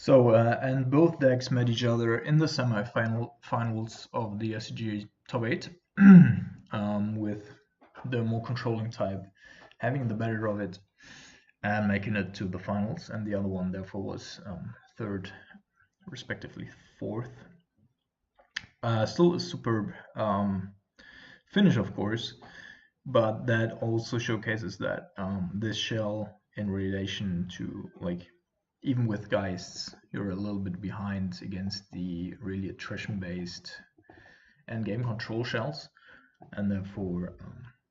And both decks met each other in the finals of the SCG Top 8, with the more controlling type having the better of it and making it to the finals, and the other one therefore was third, respectively fourth. Still a superb finish, of course, but that also showcases that this shell, in relation to, like, even with Geists, you're a little bit behind against the really attrition-based and game control shells, and therefore,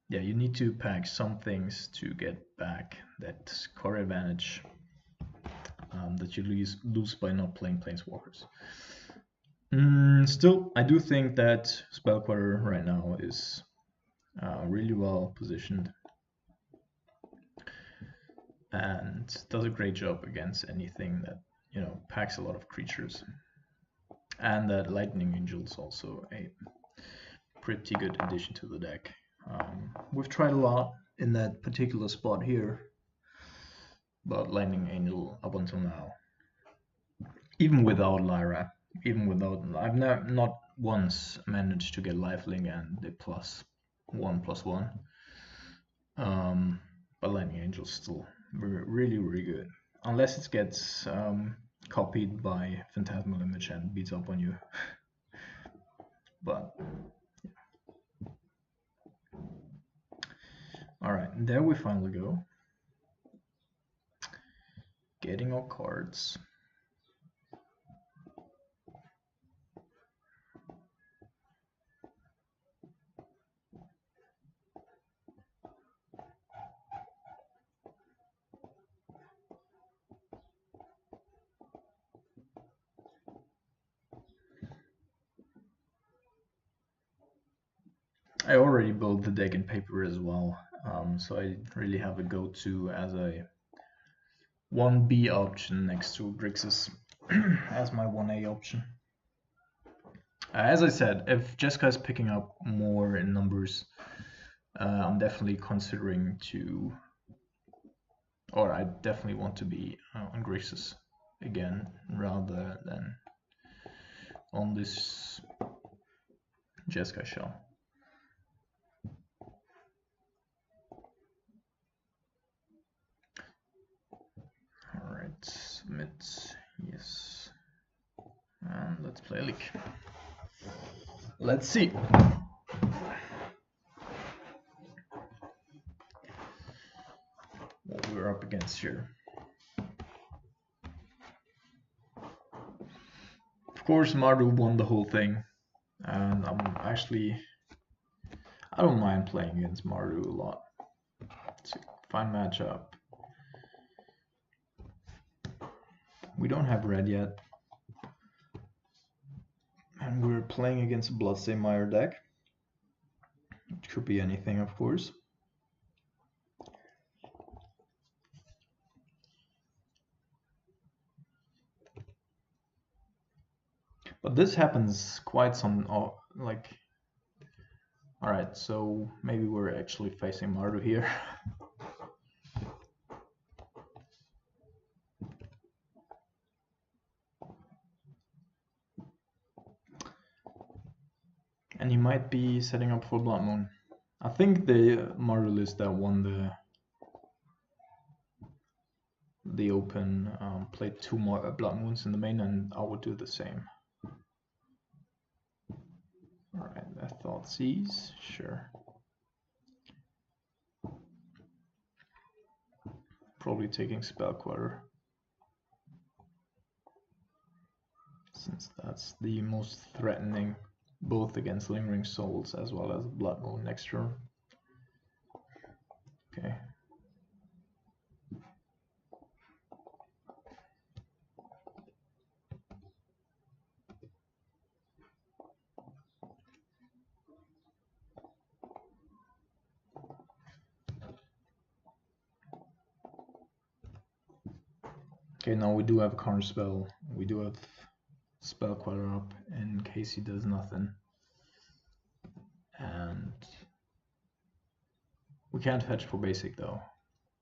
yeah, you need to pack some things to get back that core advantage that you lose by not playing Planeswalkers. Still, I do think that Spellquatter right now is really well positioned and does a great job against anything that, you know, packs a lot of creatures. And that Lightning Angel is also a pretty good addition to the deck. We've tried a lot in that particular spot here, but Lightning Angel up until now, even without Lyra, I've not once managed to get Lifelink and the +1/+1. But Lightning Angel is still really, really good, unless it gets copied by Phantasmal Image and beats up on you. But all right, there we finally go, getting our cards. I already built the deck in paper as well, so I really have a go-to as a 1B option next to Grixis as my 1A option. As I said, if Jeskai is picking up more in numbers, I'm definitely considering to, or I definitely want to be on Grixis again rather than on this Jeskai shell. Alright, submit, yes. And let's play a leak. Let's see. What we're up against here. Of course, Mardu won the whole thing, and I don't mind playing against Mardu a lot. It's a fine matchup. We don't have red yet, and we're playing against a Bloodstained Mire deck. It could be anything, of course. But this happens quite some, like, alright, so maybe we're actually facing Mardu here. And he might be setting up for Blood Moon. I think the Mardu list that won the Open played 2 more Blood Moons in the main, and I would do the same. Alright, I thought C's, sure. Probably taking Spellquatter, since that's the most threatening, both against Lingering Souls as well as Blood Moon next turn. Okay. Okay, now we do have a counter spell. We do have Spellquatter up in case he does nothing. And we can't fetch for basic though,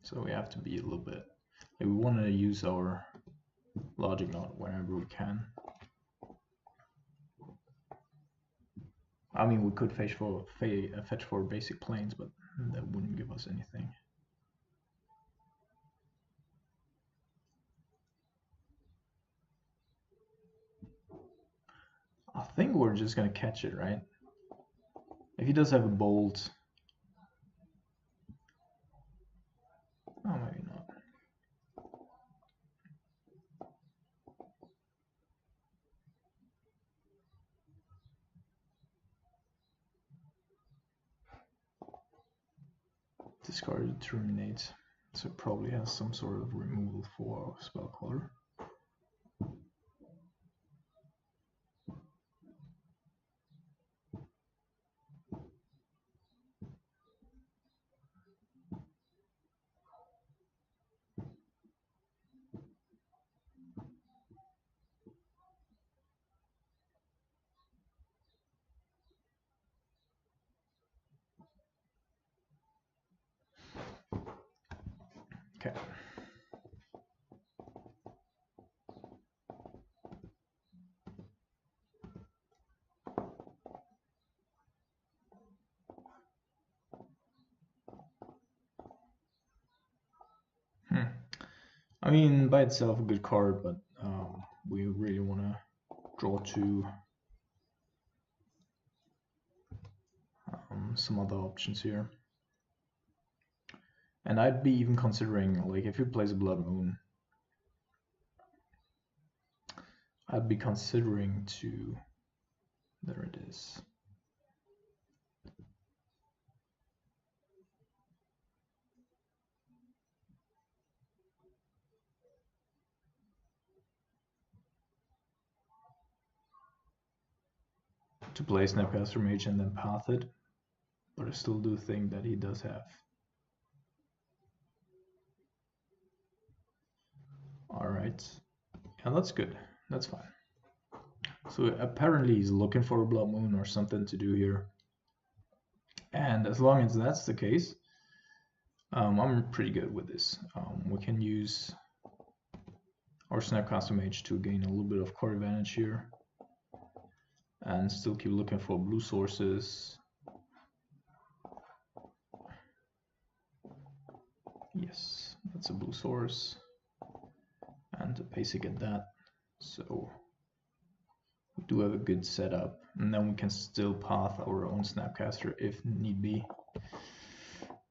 so we have to be a little bit. We want to use our logic knot whenever we can. I mean, we could fetch for basic planes, but that wouldn't give us anything. I think we're just gonna catch it, right? If he does have a bolt, oh, maybe not. Discarded terminates, so it probably has some sort of removal for spell caller. Okay. I mean, by itself a good card, but we really want to draw to some other options here. And I'd be even considering, like, if he plays a Blood Moon, I'd be considering to, there it is. To play Snapcaster Mage and then path it, but I still do think that he does have. Alright, yeah, that's good, that's fine. So apparently he's looking for a Blood Moon or something to do here. And as long as that's the case, I'm pretty good with this. We can use our Snapcaster Mage to gain a little bit of core advantage here. And still keep looking for blue sources. Yes, that's a blue source. And a basic at that. So we do have a good setup. And then we can still path our own Snapcaster if need be.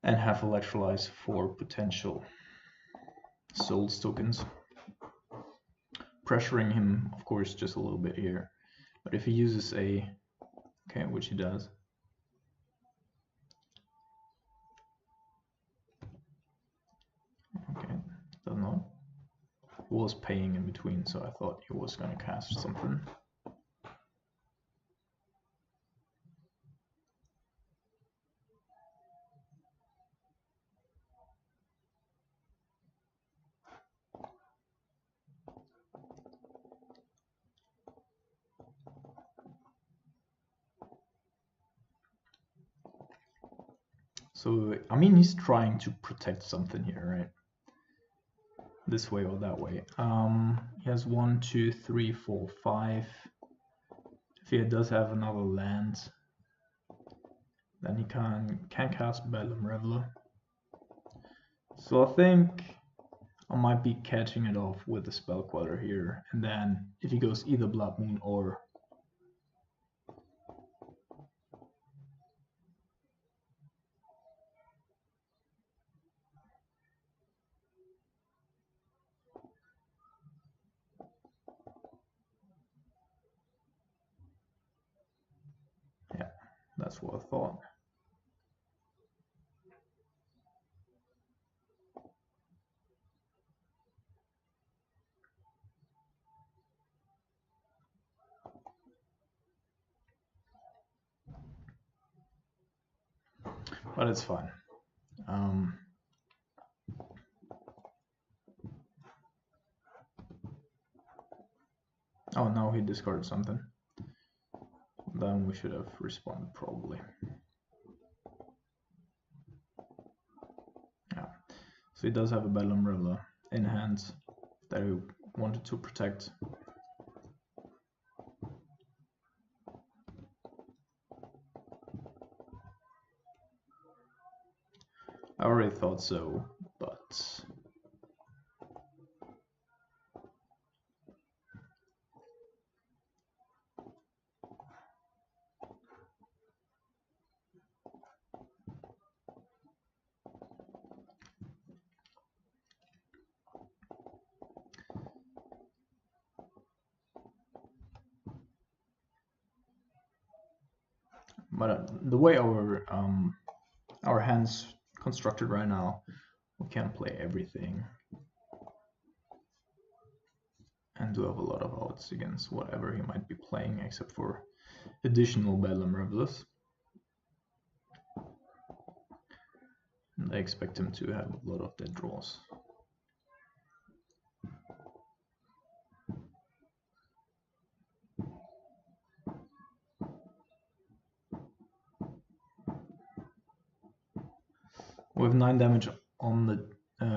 And have Electrolyze for potential Souls tokens. Pressuring him, of course, just a little bit here. But if he uses a, okay, which he does. Okay, does not. He was paying in between, so I thought he was going to cast something. So, I mean, he's trying to protect something here, right? This way or that way. He has 1, 2, 3, 4, 5. If he does have another land, then he can cast Bedlam Reveler. So I think I might be catching it off with the Spell Queller here, and then if he goes either Blood Moon or yeah, that's what I thought. But it's fine. Oh, now he discarded something. Then we should have responded probably. Yeah. So he does have a Bedlam Reveler in hand that he wanted to protect. I already thought so, but the way our hand's constructed right now, we can't play everything and do have a lot of outs against whatever he might be playing, except for additional Bedlam Revelers. And I expect him to have a lot of dead draws. We have 9 damage on the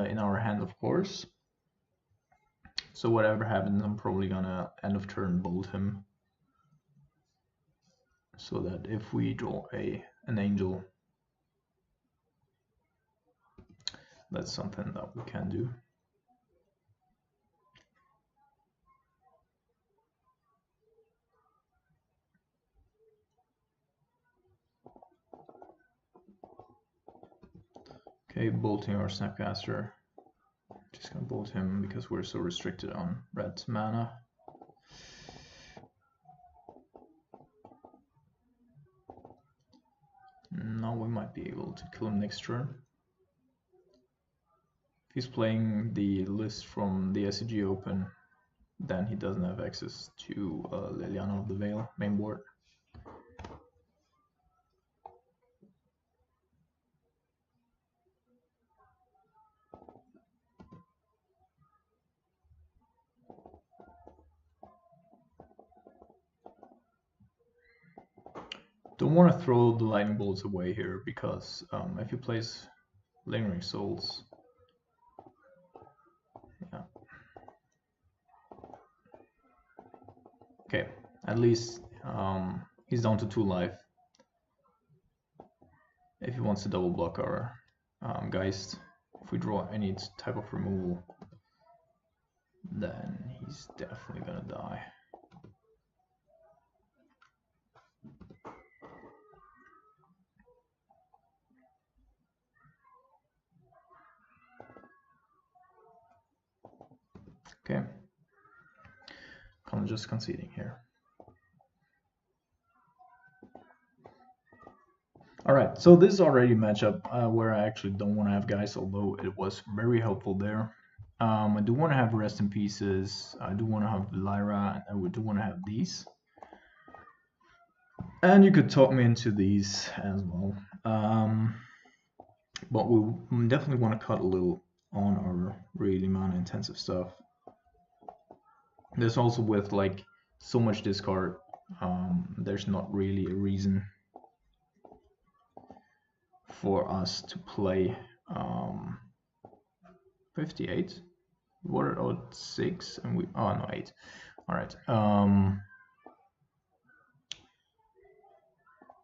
in our hand, of course. So whatever happens, I'm probably gonna end of turn bolt him, so that if we draw an angel, that's something that we can do. Okay, bolting our Snapcaster. Just gonna bolt him because we're so restricted on red mana. Now we might be able to kill him next turn. If he's playing the list from the SCG Open, then he doesn't have access to Liliana of the Veil main board. Don't want to throw the lightning bolts away here, because if he plays Lingering Souls, yeah. Okay, at least he's down to 2 life. If he wants to double block our Geist, if we draw any type of removal, then he's definitely gonna die. Okay, I'm just conceding here. Alright, so this is already a matchup where I actually don't want to have Geist, although it was very helpful there. I do want to have Rest in Pieces, I do want to have Lyra, and I do want to have these. And you could talk me into these as well. But we definitely want to cut a little on our really mana intensive stuff. There's also, with like so much discard, there's not really a reason for us to play 58. What are 6 and we no 8. All right.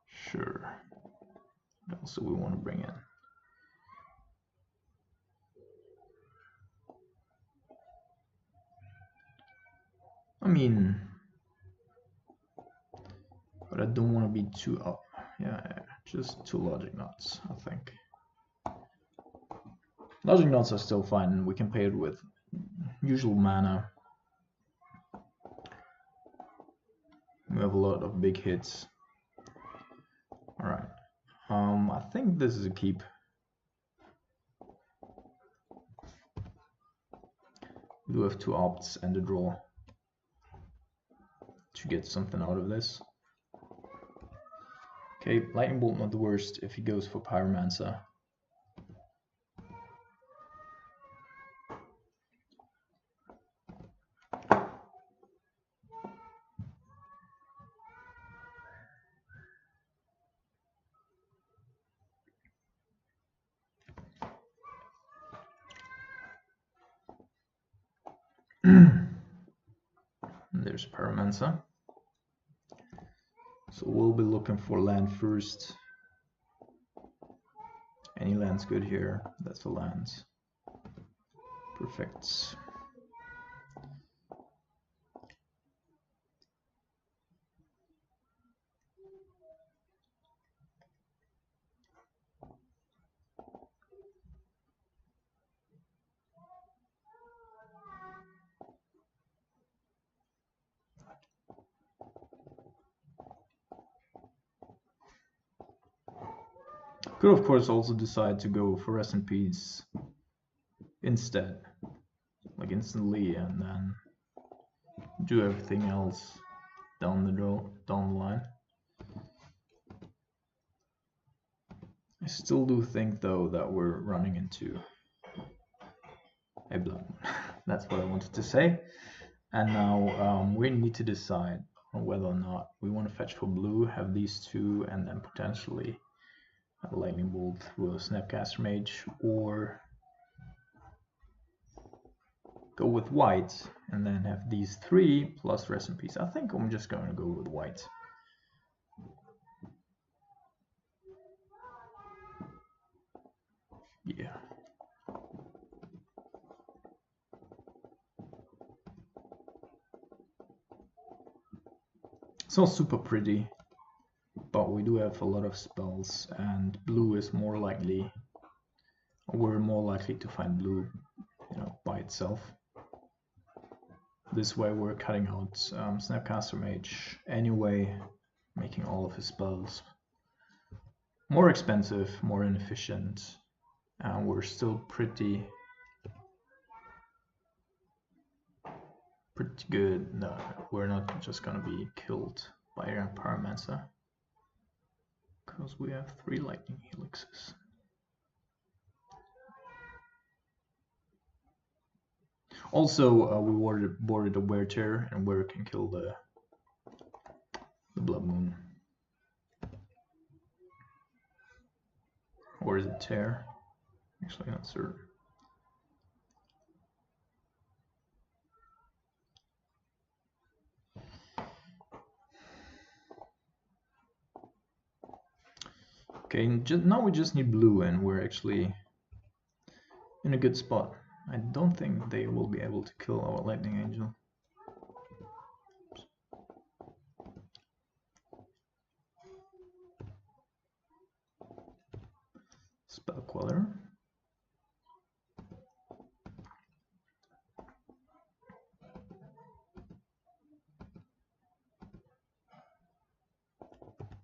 Sure. What else do we want to bring in? I mean, but I don't want to be too up. Yeah, just 2 Logic Nuts, I think. Logic Nuts are still fine. We can pay it with usual mana. We have a lot of big hits. All right. I think this is a keep. We do have 2 opts and a draw to get something out of this. Okay, Lightning Bolt not the worst if he goes for Pyromancer. And there's Paramensa. So we'll be looking for land first. Any land's good here. That's the land. Perfect. Could of course also decide to go for S&Ps instead, like instantly, and then do everything else down the line. I still do think though that we're running into a blood moon. That's what I wanted to say. And now we need to decide on whether or not we want to fetch for blue, have these two, and then potentially a lightning bolt through a Snapcaster Mage, or go with white and then have these three plus rest in peace. I think I'm just going to go with white. Yeah. It's not super pretty, but we do have a lot of spells, and blue is more likely, or we're more likely to find blue, you know, by itself. This way we're cutting out Snapcaster Mage anyway, making all of his spells more expensive, more inefficient, and we're still pretty good. No, we're not just gonna be killed by a Pyromancer, because we have 3 lightning helixes. Also, we boarded a Wear Tear, and Wear can kill the Blood Moon. Or is it Tear? Actually, not certain. Okay, now we just need blue, and we're actually in a good spot. I don't think they will be able to kill our Lightning Angel. Spell Queller.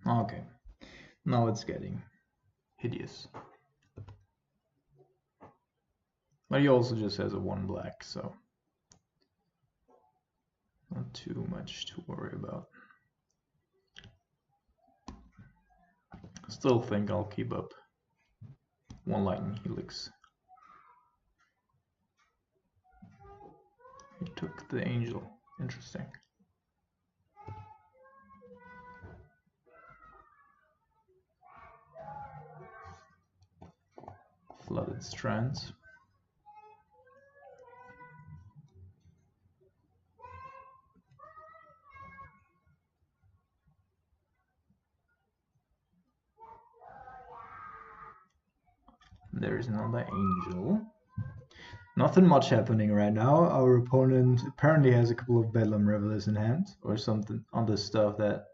Okay, now it's getting hideous. But he also just has a 1 black, so not too much to worry about. Still think I'll keep up 1 lightning helix. He took the angel. Interesting. Flooded strands. There's another angel. Nothing much happening right now. Our opponent apparently has a couple of Bedlam Revelers in hand, or something other stuff that...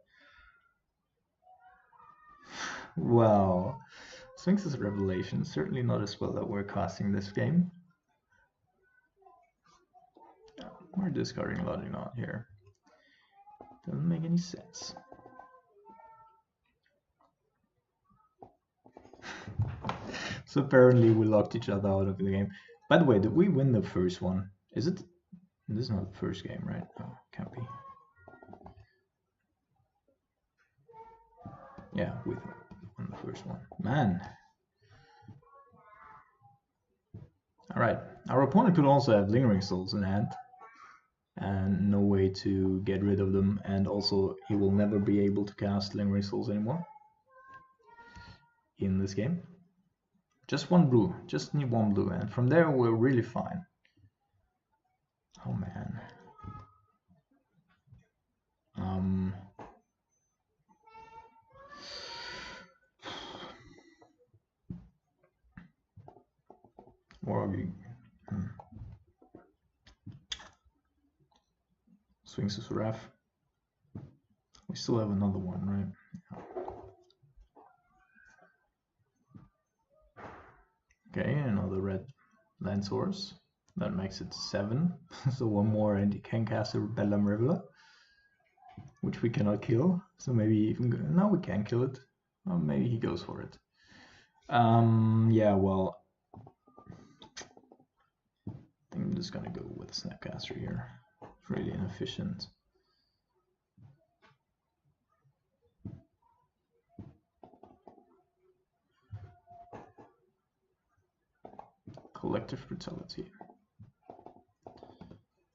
Wow. Sphinx's Revelation, certainly not a spell that we're casting this game. We're discarding Logic Knot here. Doesn't make any sense. So apparently we locked each other out of the game. By the way, did we win the first one? Is it? This is not the first game, right? Oh, can't be. Yeah, we won the first one. Man. Alright, our opponent could also have Lingering Souls in hand, and no way to get rid of them, and also he will never be able to cast Lingering Souls anymore in this game. Just 1 blue, just need 1 blue, and from there we're really fine. Oh man. Or swings his ref. We still have another one, right? Okay, another red land source. That makes it 7. So one more and he can cast a Bedlam Reveler, which we cannot kill. So maybe even now we can kill it. Or maybe he goes for it. Yeah, well, I think I'm just gonna go with Snapcaster here. It's really inefficient. Collective Brutality.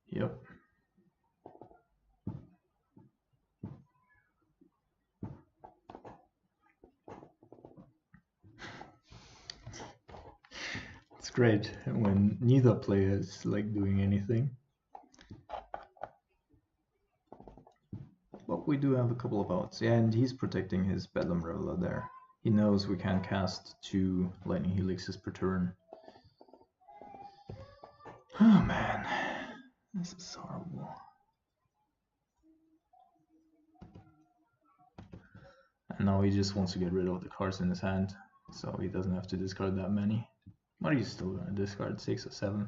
Yep. It's great when neither player is like doing anything. But we do have a couple of outs. Yeah, and he's protecting his Bedlam Reveler there. He knows we can cast 2 Lightning Helixes per turn. Oh man, this is horrible. And now he just wants to get rid of the cards in his hand, so he doesn't have to discard that many. But he's still gonna discard 6 or 7.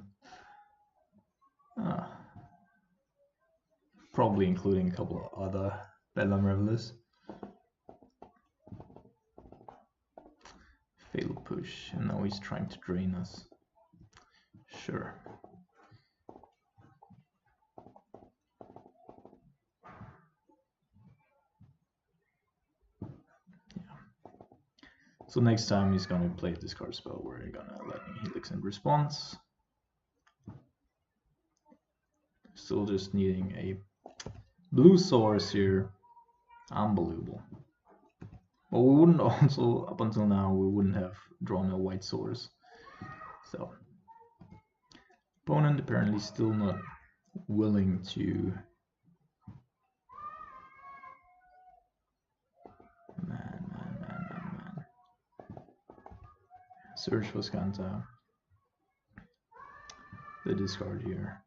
Probably including a couple of other Bedlam Revelers. Fatal push, and now he's trying to drain us. Sure. So next time he's gonna play a discard spell where he's gonna Lightning Helix in response. Still just needing a blue source here. Unbelievable. Well, we wouldn't also, up until now, we wouldn't have drawn a white source. So, opponent apparently still not willing to. Man. Search for Skanta. The discard here.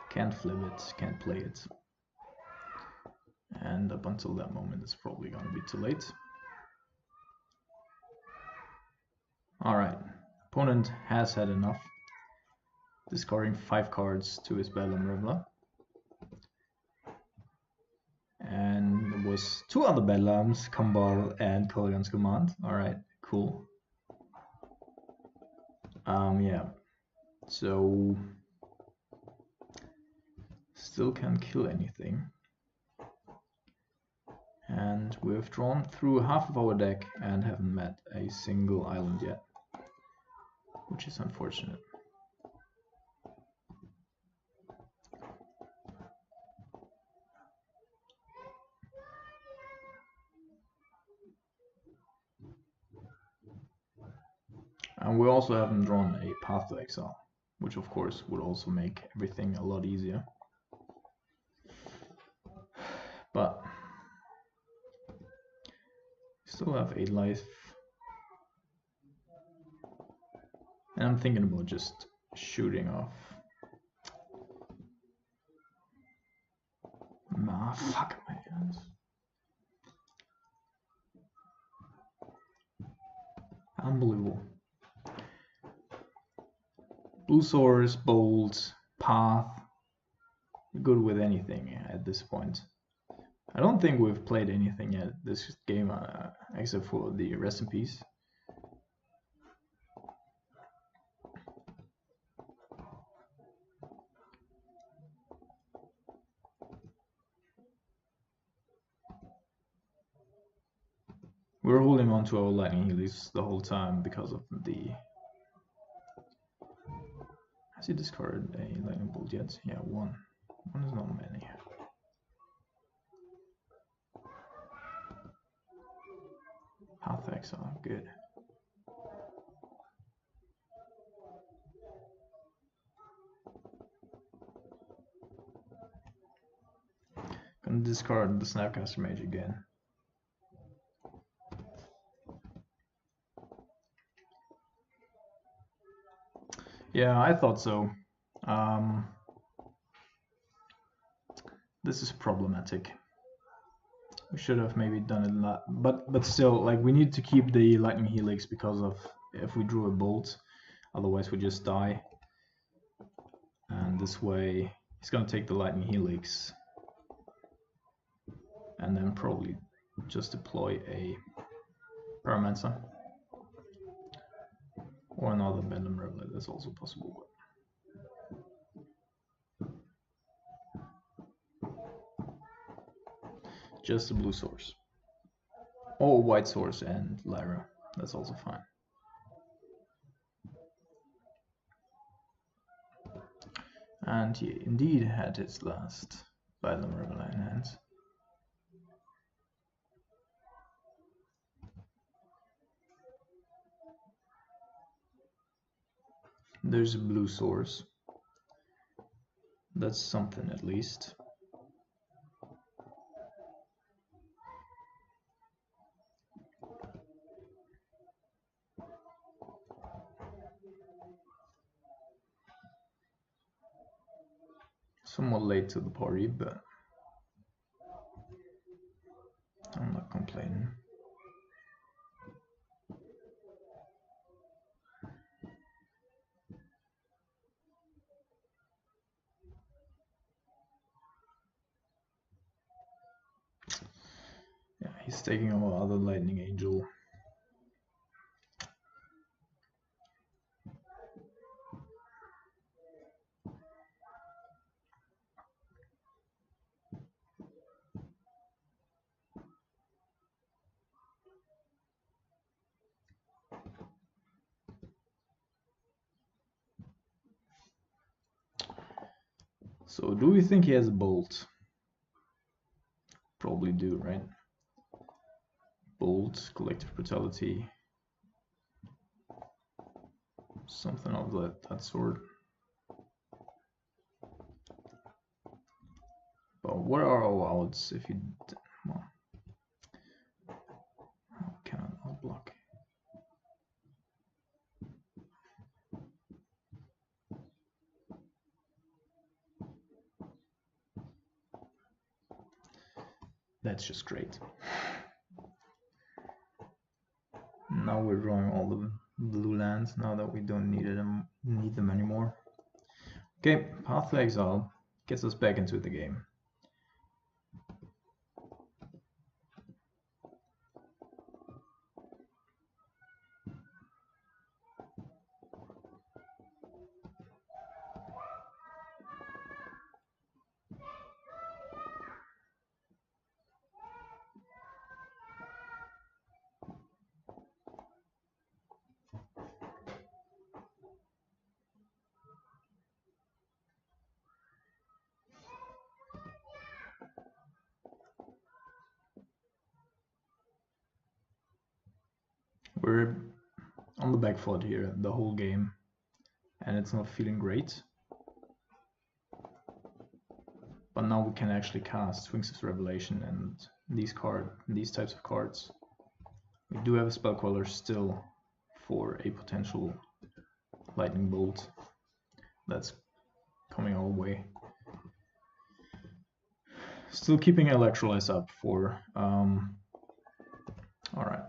Can't flip it, can't play it. And up until that moment, it's probably going to be too late. Alright, opponent has had enough. Discarding 5 cards to his Bedlam Reveler. And there was 2 other Bedlams, Kambal and Kolgan's Command. Alright, cool. Yeah. So still can't kill anything. And we've drawn through half of our deck and haven't met a single island yet, which is unfortunate. And we also haven't drawn a Path to Exile, which of course would also make everything a lot easier. But still have 8 life. And I'm thinking about just shooting off. Nah, fuck my hands. Unbelievable. Blue Source, Bolt, Path. Good with anything at this point. I don't think we've played anything yet this game except for the Rest in Peace. We're holding on to our Lightning Helix the whole time because of the... Has he discarded a Lightning Bolt yet? Yeah, 1. 1 is not many. Path Exile, good. Gonna discard the Snapcaster Mage again. Yeah, I thought so. This is problematic. We should have maybe done it not, but still, like, we need to keep the lightning helix because of if we drew a bolt, otherwise we just die. And this way, he's gonna take the lightning helix, and then probably just deploy a Pyromancer or another Bedlam Reveler. That's also possible. Just a blue source. Or white source and Lyra. That's also fine. And he indeed had his last Bedlam Reveler in hand. There's a blue source. That's something at least. Somewhat late to the party, but I'm not complaining. Yeah, he's taking our other Lightning Angel. So do we think he has a bolt? Probably do, right? Bolt, collective brutality, something of that sort. But what are our odds if you... Well, how can I not block? That's just great. Now we're drawing all the blue lands now that we don't need them anymore. Okay, Path to Exile gets us back into the game. We're on the back foot here the whole game, and it's not feeling great. But now we can actually cast Wings of Revelation and these types of cards. We do have a Spell Queller still for a potential Lightning Bolt that's coming our way. Still keeping Electrolyze up for alright.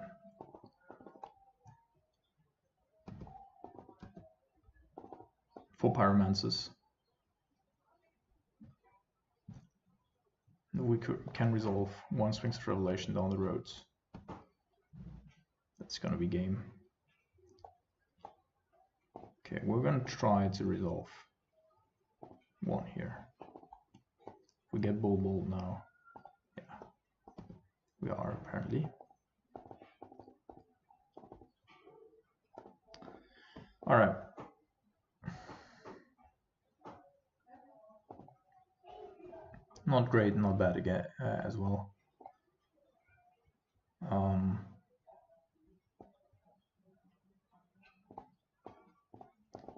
For Pyromancers. We can resolve one Wings of Revelation down the road. That's gonna be game. Okay, we're gonna try to resolve one here. We get Bull now. Yeah, we are apparently. All right. Not great, not bad again as well.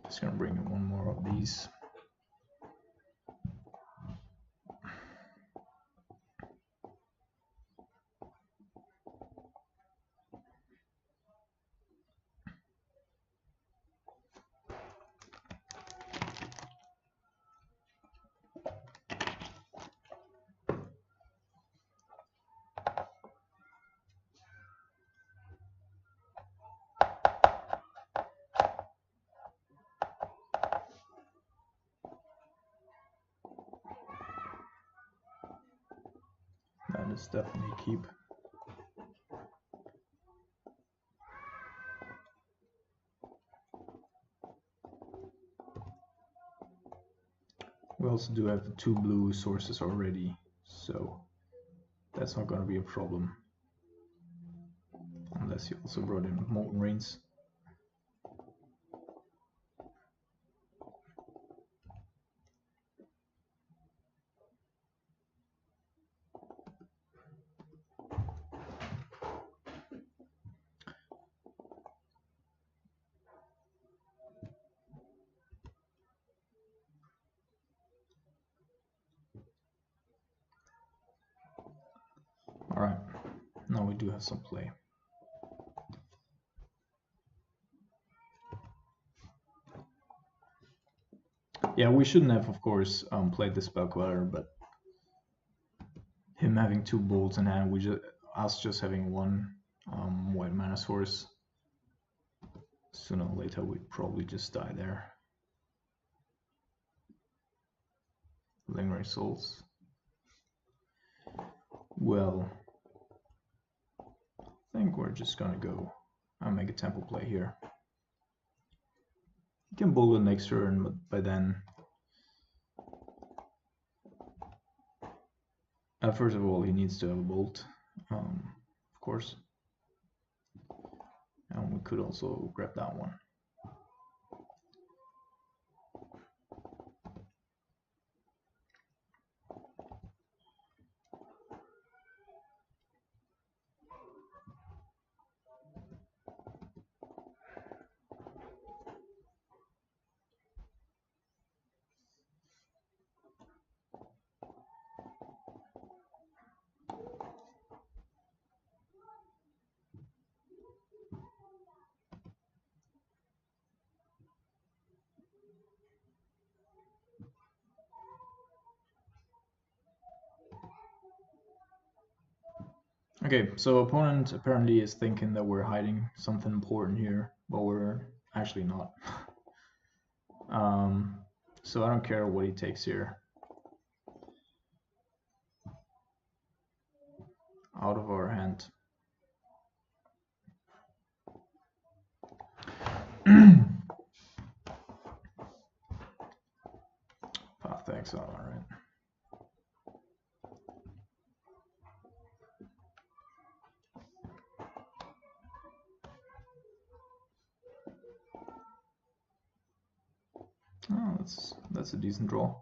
Just gonna bring in one more of these. that is definitely a keep. We also do have 2 blue sources already, so that's not going to be a problem. Unless you also brought in Molten Rains. Alright, now we do have some play. Yeah, we shouldn't have, of course, played the Spell Queller, but him having 2 bolts in hand, us just having 1 white mana source, sooner or later we'd probably just die there. Lingering Souls. Well, I think we're just gonna go and make a tempo play here. He can bowl the next turn, but by then, first of all, he needs to have a bolt, of course, and we could also grab that one. Okay, so opponent apparently is thinking that we're hiding something important here, but we're actually not. So I don't care what he takes here. Out of our hand. Path to exile, alright. Oh, that's a decent draw.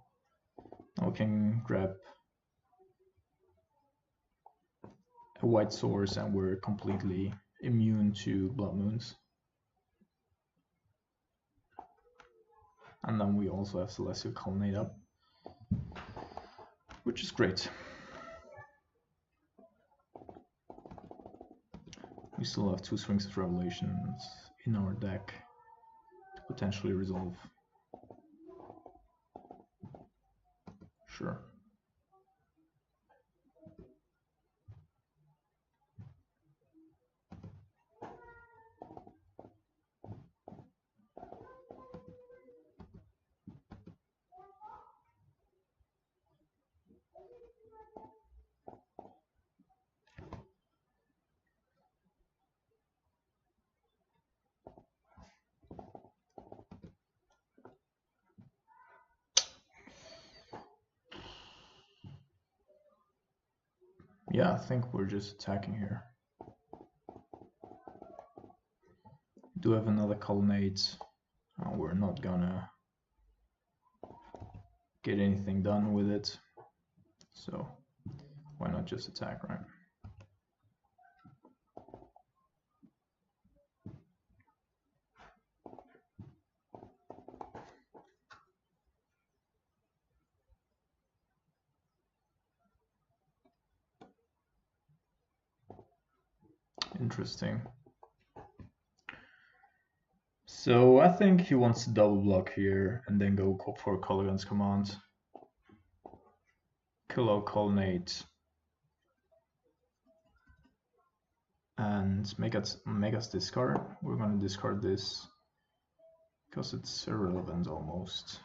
Now we can grab a white source and we're completely immune to Blood Moons. And then we also have Celestial Colonnade up, which is great. We still have 2 Swings of Revelations in our deck to potentially resolve. Sure. Yeah, I think we're just attacking here. Do have another Colonnade. We're not gonna get anything done with it, so why not just attack, right? Interesting. So I think he wants to double block here and then go for Colligan's command. Kill our Colonnade. And make us discard. We're going to discard this because it's irrelevant almost.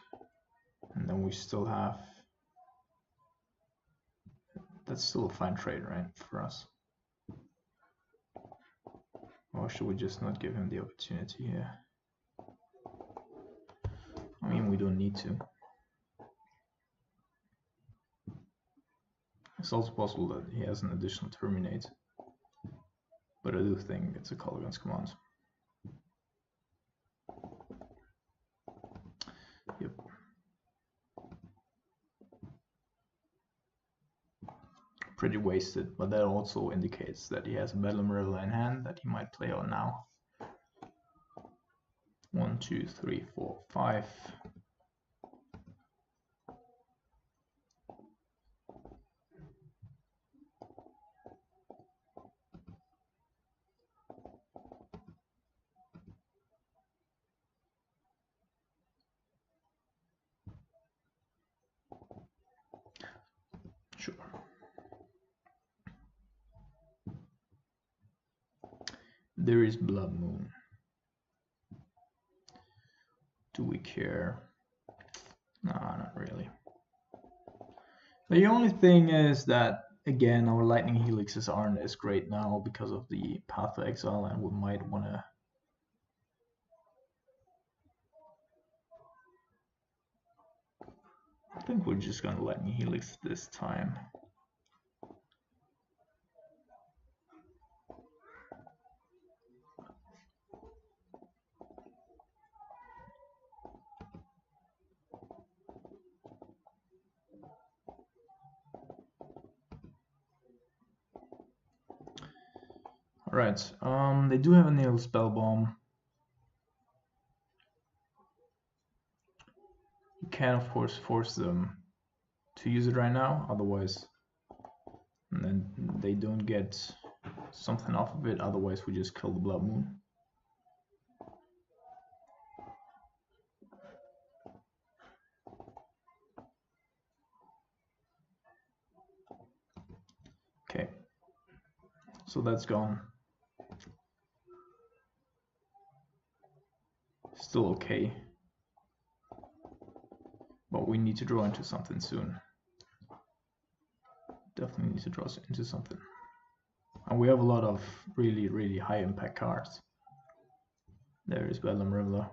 And then we still have That's still a fine trade, right, for us? Or should we just not give him the opportunity here? I mean, we don't need to. It's also possible that he has an additional terminate, but I do think it's a call against command. Yep. Pretty wasted, but that also indicates that he has a Bedlam Riddle in hand that he might play on now. 1, 2, 3, 4, 5. Sure. There is Blood Moon. Do we care? No, not really. The only thing is that, again, our Lightning Helixes aren't as great now because of the Path to Exile, and we might want to... I think we're just going to Lightning Helix this time. Alright, they do have a Nail Spell Bomb. You can, of course, force them to use it right now, otherwise, and then they don't get something off of it, otherwise we just kill the Blood Moon. Okay, so that's gone. Still okay, but we need to draw into something soon. Definitely need to draw into something. And we have a lot of really high impact cards. There is Bedlam Riddler.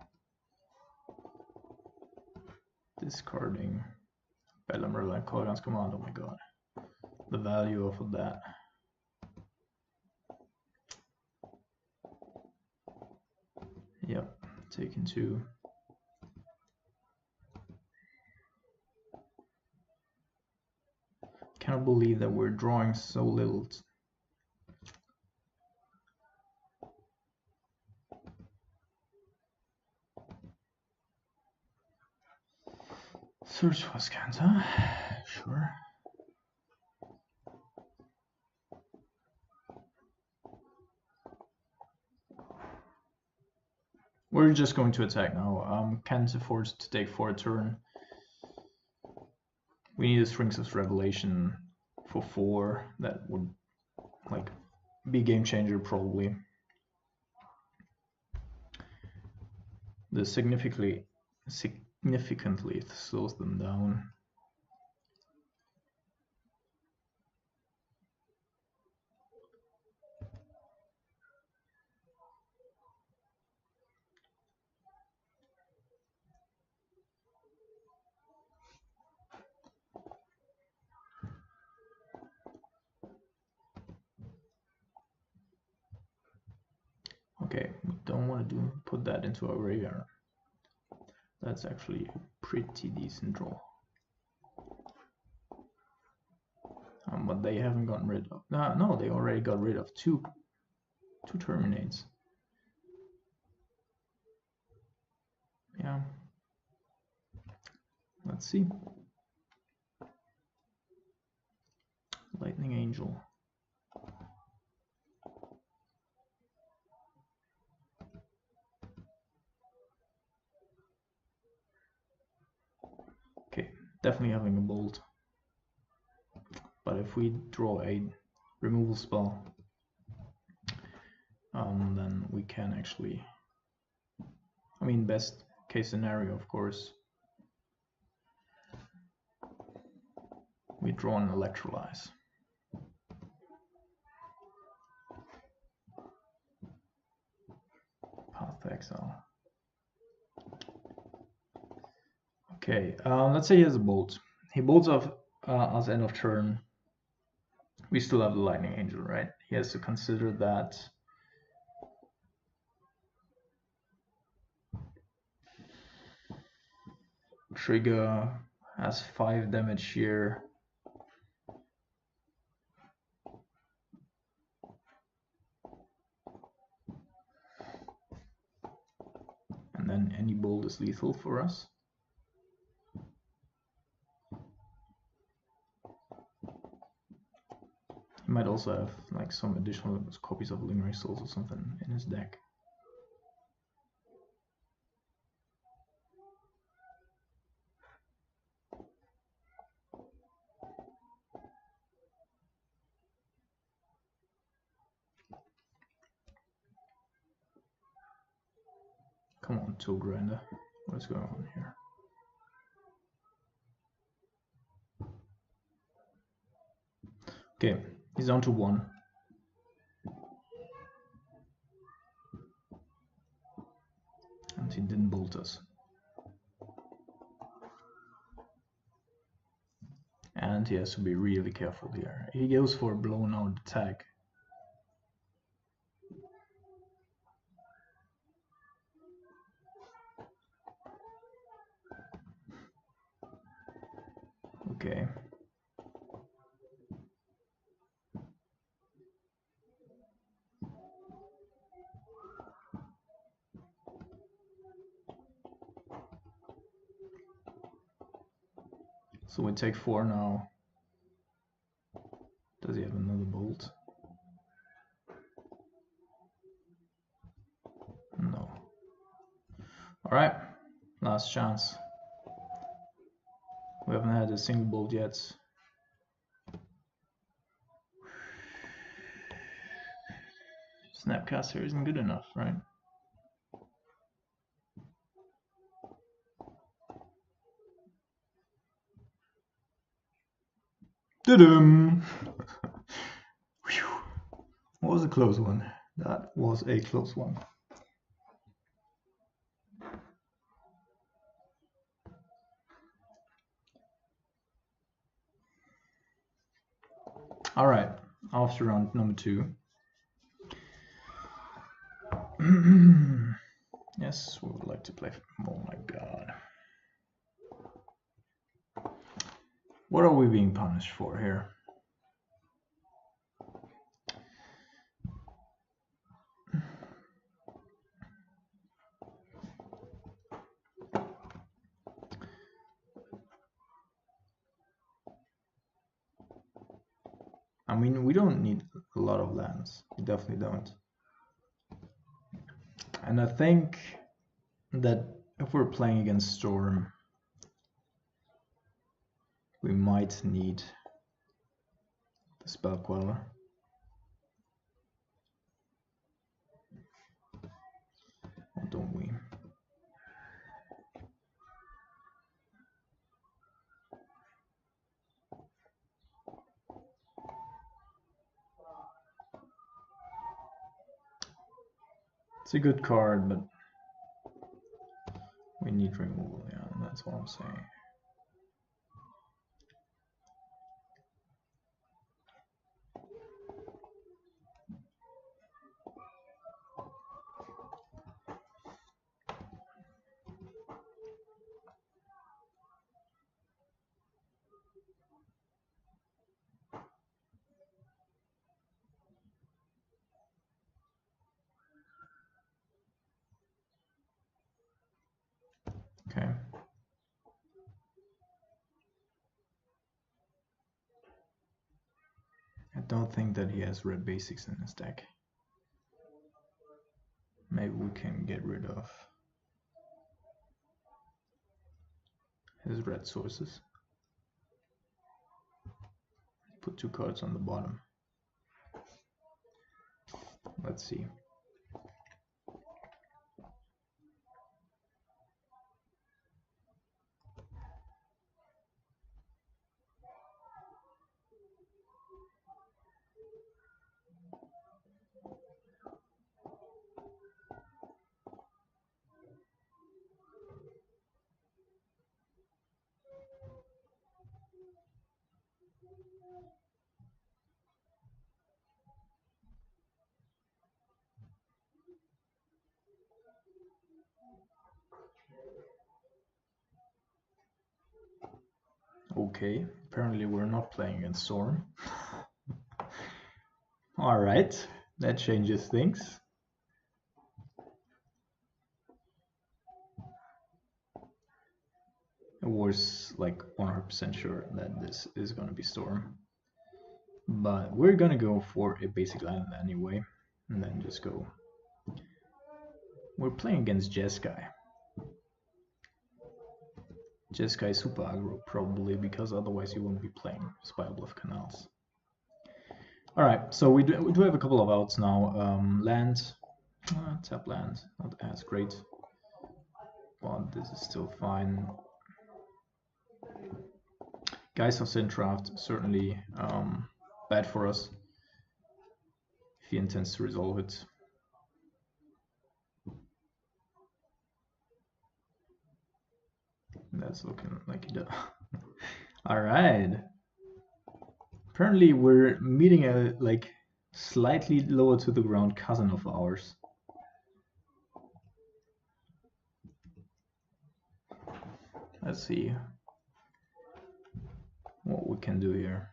Discarding Bedlam Riddler and Call Against Command. Oh my god. The value of that. Yep, taken 2. Cannot believe that we're drawing so little. Search for Scanta, sure. We're just going to attack now. Can't afford to take for a turn. We need a Strings of Revelation for 4. That would like be a game changer probably. This significantly slows them down. Okay, we don't want to put that into our graveyard. That's actually a pretty decent draw. But they haven't gotten rid of... No, they already got rid of two Terminates. Yeah. Let's see. Lightning Angel. Okay, definitely having a bolt. But if we draw a removal spell, then we can actually... I mean, best case scenario, of course, we draw an Electrolyze. Okay, let's say he has a bolt. He bolts off us end of turn. We still have the lightning angel, right? He has to consider that trigger has 5 damage here. And then any bolt is lethal for us. He might also have like some additional copies of Lingering Souls or something in his deck. Come on, Tool Grinder. What's going on here? Okay, he's down to 1. And he didn't bolt us. And he has to be really careful here. He goes for a blown out attack. Okay. So we take 4 now. Does he have another bolt? No. Alright, last chance. We haven't had a single bolt yet. Snapcaster isn't good enough, right? Ta-dum! What was a close one? That was a close one. All right, after round number 2. Yes, we would like to play. Oh my god. What are we being punished for here? I mean, we don't need a lot of lands. We definitely don't. And I think that if we're playing against Storm, we might need the Spell Queller. Or don't we? It's a good card, but we need removal, yeah, that's what I'm saying. Okay. I don't think that he has red basics in his deck. Maybe we can get rid of his red sources. Put 2 cards on the bottom. Let's see. Okay, apparently we're not playing against Storm. Alright, that changes things. I was like 100% sure that this is going to be Storm. But we're going to go for a basic land anyway, and then just go. We're playing against Jeskai. Jeskai super aggro, probably, because otherwise you wouldn't be playing Spire Canals. Alright, so we do have a couple of outs now. Land, tap land, not as great, but this is still fine. Guys of Sintraft, certainly bad for us if he intends to resolve it. That's looking like he does. Alright. Apparently we're meeting a like slightly lower to the ground cousin of ours. Let's see what we can do here.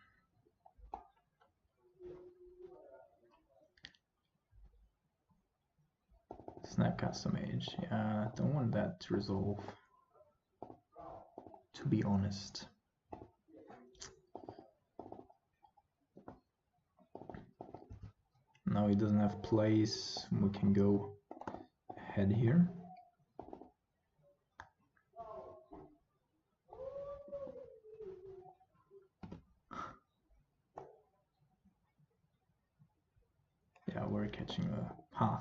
Snap custom age. Yeah, I don't want that to resolve, to be honest. Now he doesn't have plays. We can go ahead here. Yeah, we're catching a path.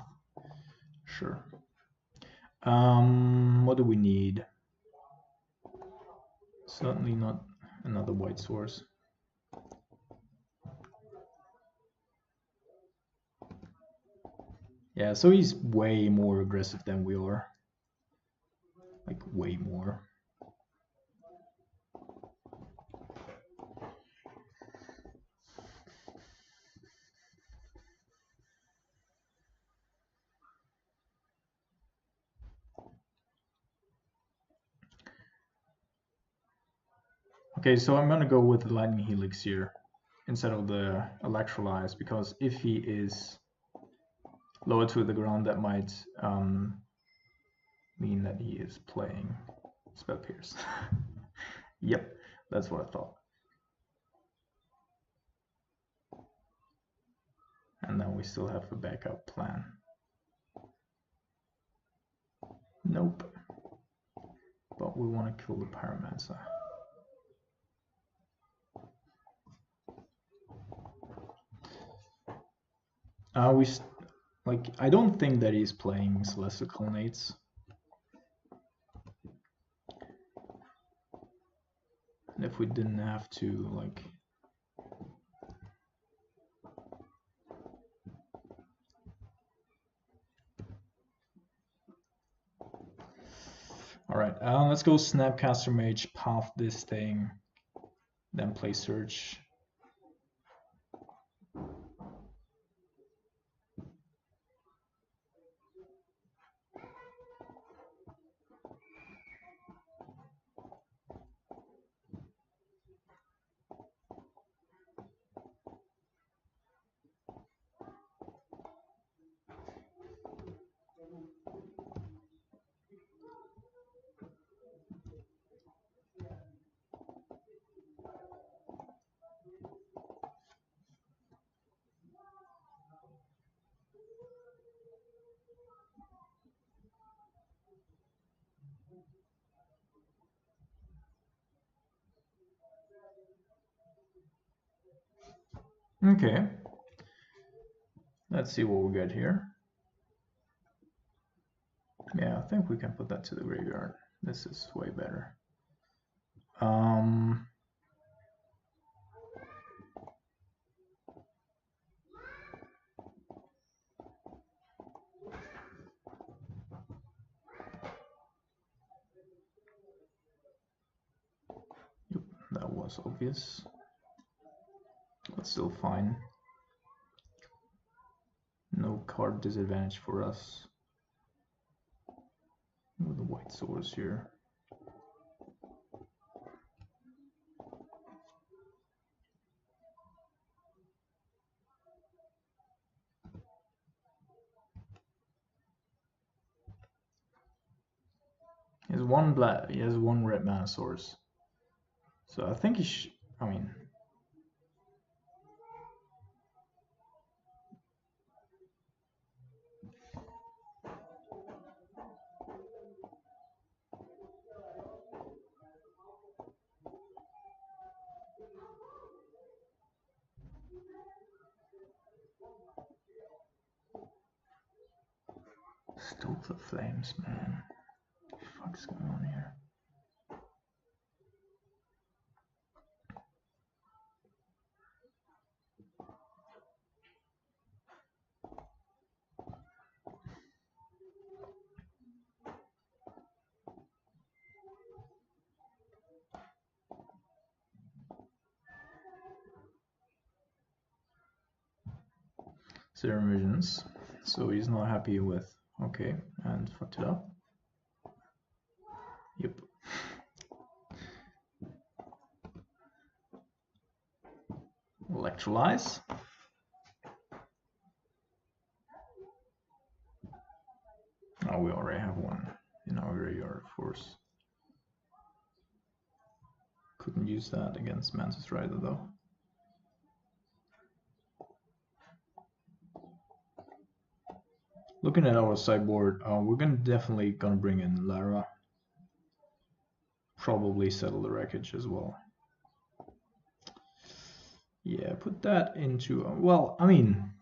Sure. What do we need? Certainly not another white source. Yeah, so he's way more aggressive than we are. Like, way more. Okay, so I'm gonna go with the Lightning Helix here instead of the Electrolyze, because if he is lower to the ground, that might mean that he is playing Spell Pierce. Yep, that's what I thought. And then we still have a backup plan. Nope. But we want to kill the Pyromancer. I don't think that he's playing Celestial Colonnades. And if we didn't have to, like... Alright, let's go Snapcaster Mage, path this thing, then play Search. Okay, let's see what we get here. Yeah, I think we can put that to the graveyard. This is way better. Yep, that was obvious, but still fine. No card disadvantage for us. With the white source here. has one black. He has one red mana source. So I think he I mean. Stoke the Flames, man. What the fuck's going on here? Zero visions, so he's not happy with. Okay, and fucked it up. Yep. Electrolyze. Oh, we already have one in our graveyard, of course. Couldn't use that against Mantis Rider though. Looking at our sideboard, we're definitely gonna bring in Lara. Probably settle the wreckage as well. Yeah, put that into, well, I mean,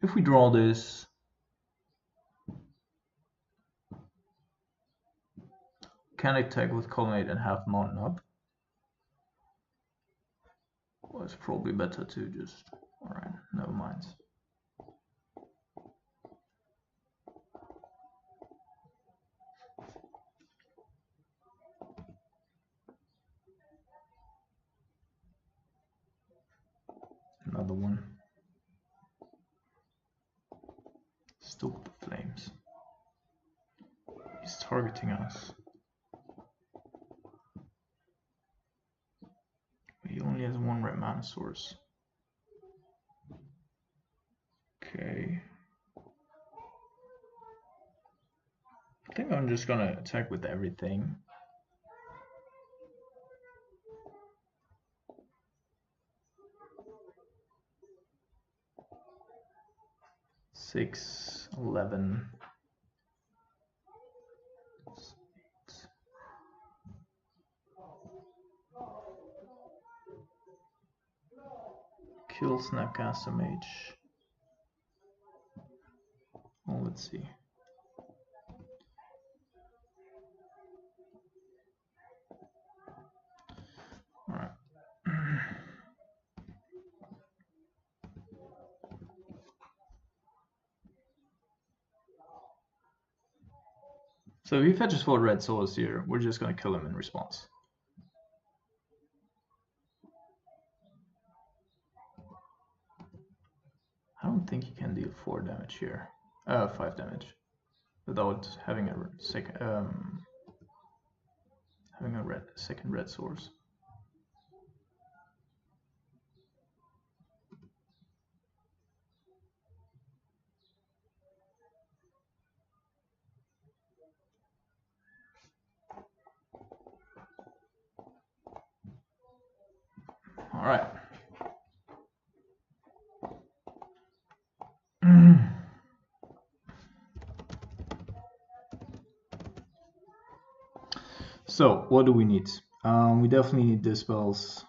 if we draw this, can attack with Colonnade and have Mountain up? Well, it's probably better to just, alright, never mind. Another one. Stoke the Flames. He's targeting us. He only has one red mana source. Okay. I think I'm just gonna attack with everything. Six, 11. Kill Snapcaster Mage. Oh, let's see. Alright. So if he fetches 4 red souls here, we're just gonna kill him in response. I don't think he can deal 4 damage here. 5 damage. Without having a second second red source. All right. So what do we need? We definitely need dispels.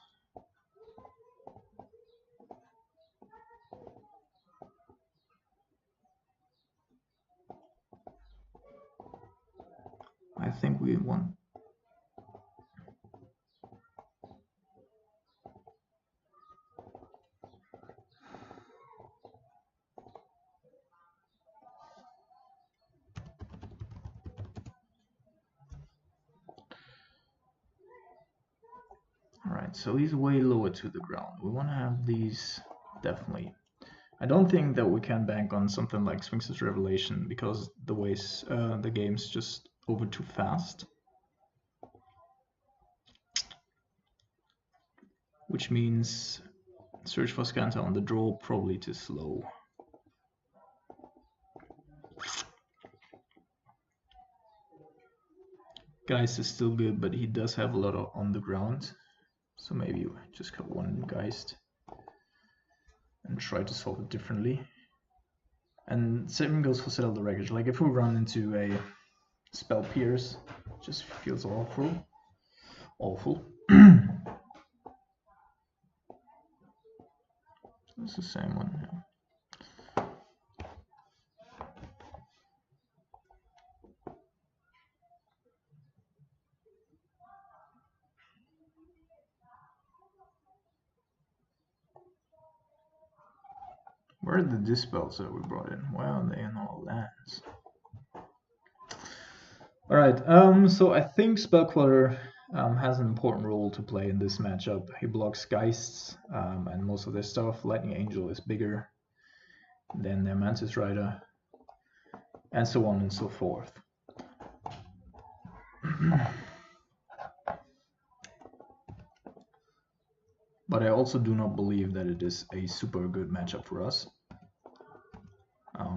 I think we want. Alright, so he's way lower to the ground. We want to have these, definitely. I don't think that we can bank on something like Sphinx's Revelation because the ways the game's just over too fast. Which means Search for Scanta on the draw probably too slow. Geist is still good, but he does have a lot of on the ground. So maybe you just cut one Geist and try to solve it differently. And same goes for Settle the Wreckage. Like if we run into a Spell Pierce, it just feels awful. Awful. It's the same one. Yeah. Where are the dispels that we brought in? Why are they in all lands? Alright, so I think Spellqueller has an important role to play in this matchup. He blocks Geists and most of their stuff. Lightning Angel is bigger than their Mantis Rider, and so on and so forth. But I also do not believe that it is a super good matchup for us,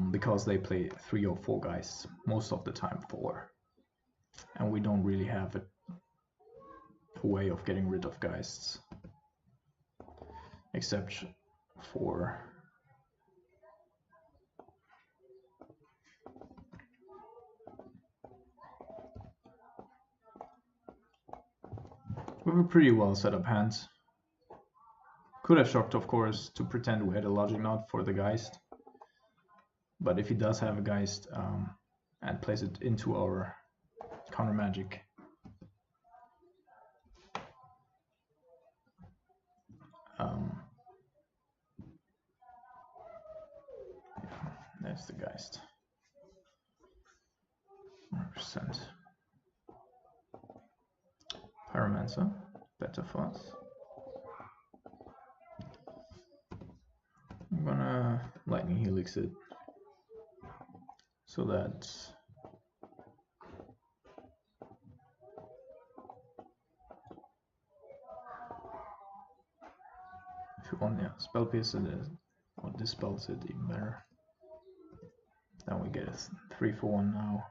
because they play 3 or 4 Geists, most of the time 4. And we don't really have a way of getting rid of Geists, except for we have a pretty well set up hand. Could have shocked, of course, to pretend we had a Logic Knot for the Geist. But if he does have a Geist and plays it into our counter magic, there's the Geist. 100%. Pyromancer, better for us. I'm gonna Lightning Helix it so that if you want, Spell Pierce it or dispels it even better. Then we get a 3 for 1 now.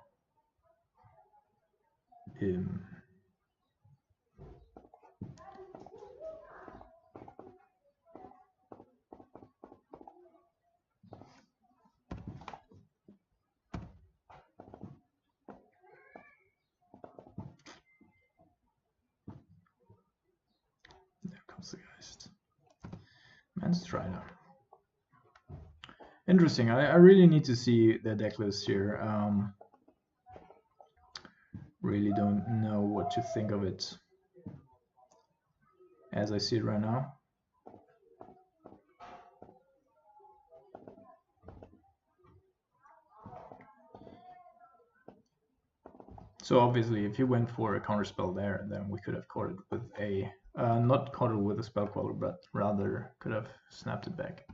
There comes the Geist. Mantis Rider. Interesting. I really need to see the deck list here. Really don't know what to think of it as I see it right now. So obviously, if you went for a counterspell there, then we could have caught it with a not caught it with a spell queller, but rather could have snapped it back.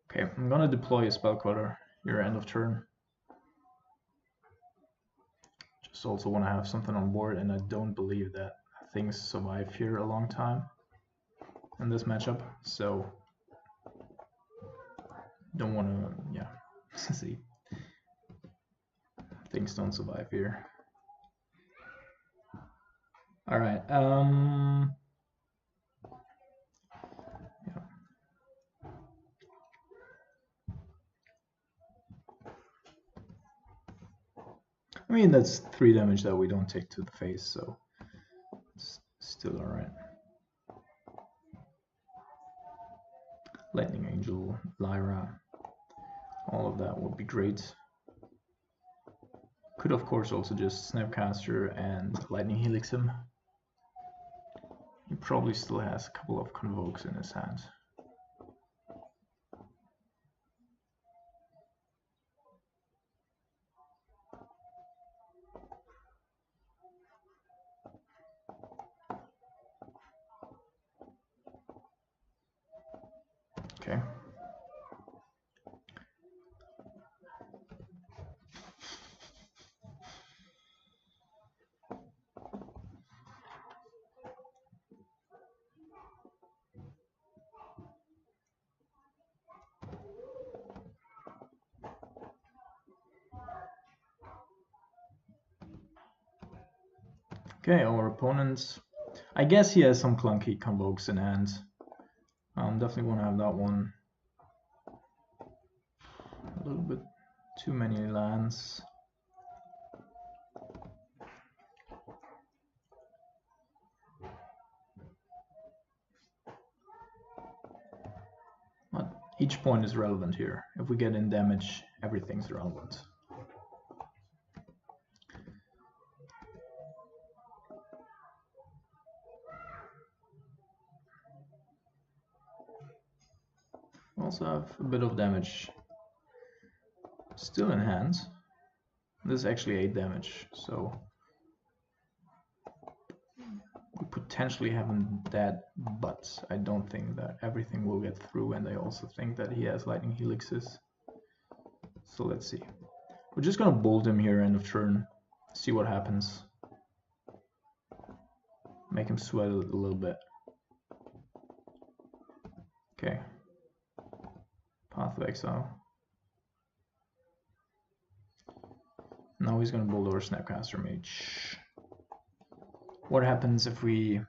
Okay, I'm gonna deploy a spell queller here end of turn. Just also want to have something on board, and I don't believe that things survive here a long time in this matchup, so don't want to, see. Things don't survive here. All right. I mean, that's 3 damage that we don't take to the face, so it's still all right. Lightning Angel, Lyra, all of that would be great. Could of course also just Snapcaster and Lightning Helix him. He probably still has a couple of Convokes in his hand. Okay. Okay, our opponent, I guess he has some clunky convokes in hand. Definitely want to have that one. A little bit too many lands. But each point is relevant here. If we get in damage, everything's relevant. Also have a bit of damage still in hand. This is actually 8 damage, so we potentially have him dead, but I don't think that everything will get through, and I also think that he has lightning helixes. So let's see. We're just gonna bolt him here end of turn, see what happens. Make him sweat a little bit. Okay. Path of Exile. Now he's gonna bolt our Snapcaster Mage. What happens if we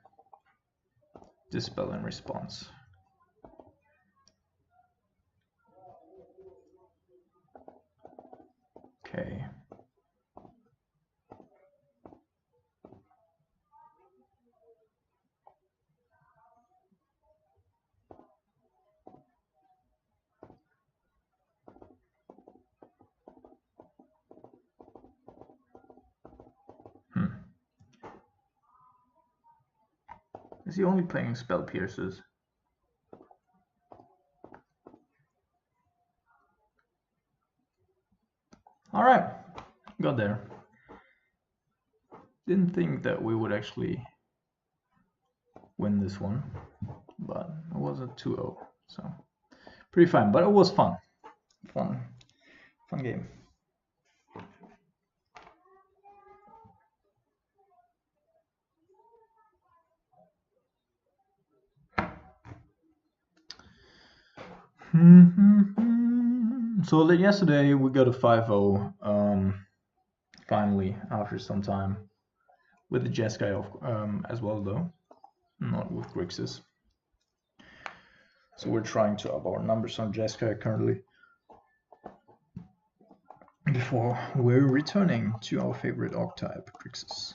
dispel in response? Okay. Is he only playing Spell Pierces? Alright, got there. Didn't think that we would actually win this one, but it was a 2-0, so pretty fine, but it was fun. Fun game. So yesterday we got a 5-0 finally after some time with the Jeskai as well, though not with Grixis. So we're trying to up our numbers on Jeskai currently before we're returning to our favorite archetype, Grixis.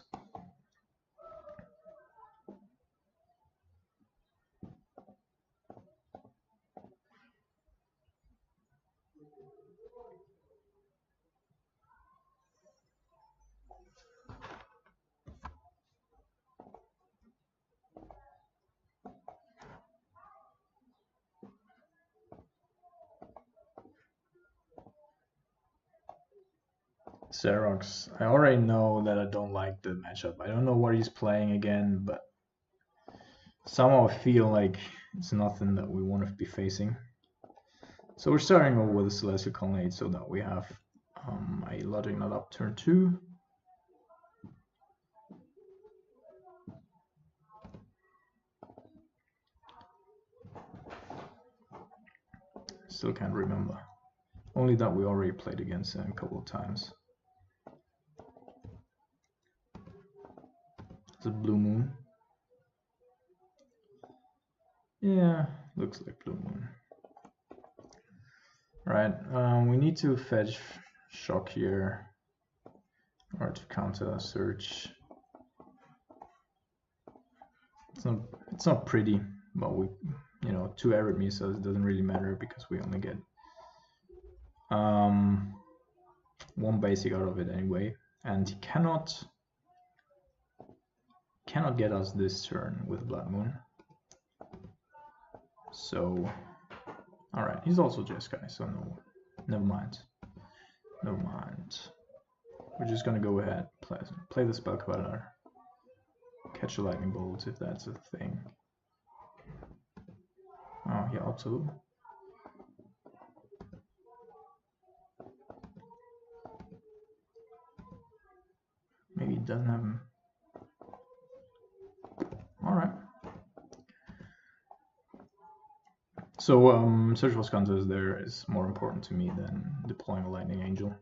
Xerox, I already know that I don't like the matchup. I don't know what he's playing again, but somehow I feel like it's nothing that we want to be facing. So we're starting over with a Celestial Colonnade so that we have a Logic Knot up turn 2. Still can't remember. Only that we already played against him a couple of times. It's a Blue Moon. Yeah, looks like Blue Moon. Right, we need to fetch Shock here in order to counter a Search. It's not pretty, but we, 2 Arid so it doesn't really matter because we only get 1 basic out of it anyway, and he cannot get us this turn with Blood Moon. So, all right, he's also Jeskai, so no, never mind. We're just gonna go ahead, play the Spell Queller, catch a Lightning Bolt if that's a thing. Oh, yeah, also. Maybe it doesn't have him. Alright. So, Search for Skuntas there is more important to me than deploying a Lightning Angel.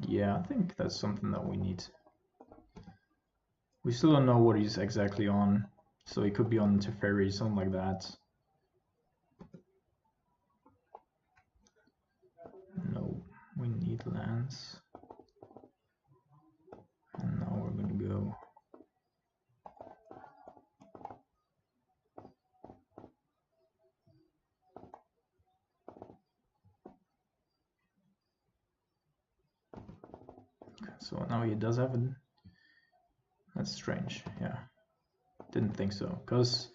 Yeah, I think that's something that we need. We still don't know what he's exactly on, so he could be on Teferi, something like that. No, we need lands. And now we're gonna go. So now he does have a. That's strange, yeah. Didn't think so, because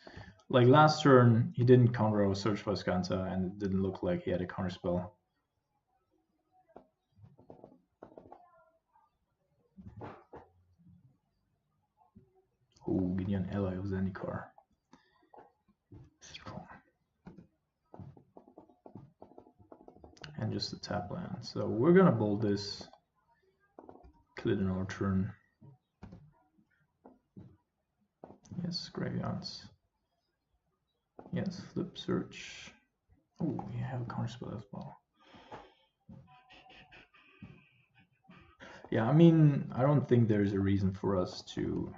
like last turn he didn't counter our Search for Scanta and it didn't look like he had a counter spell. Oh, give me an ally of Zendikar. Strong. And just a tap land. So we're gonna bold this, kill it in our turn. Yes, graveyards. Yes, flip search. Oh, we have a counter spell as well. Yeah, I mean, I don't think there's a reason for us to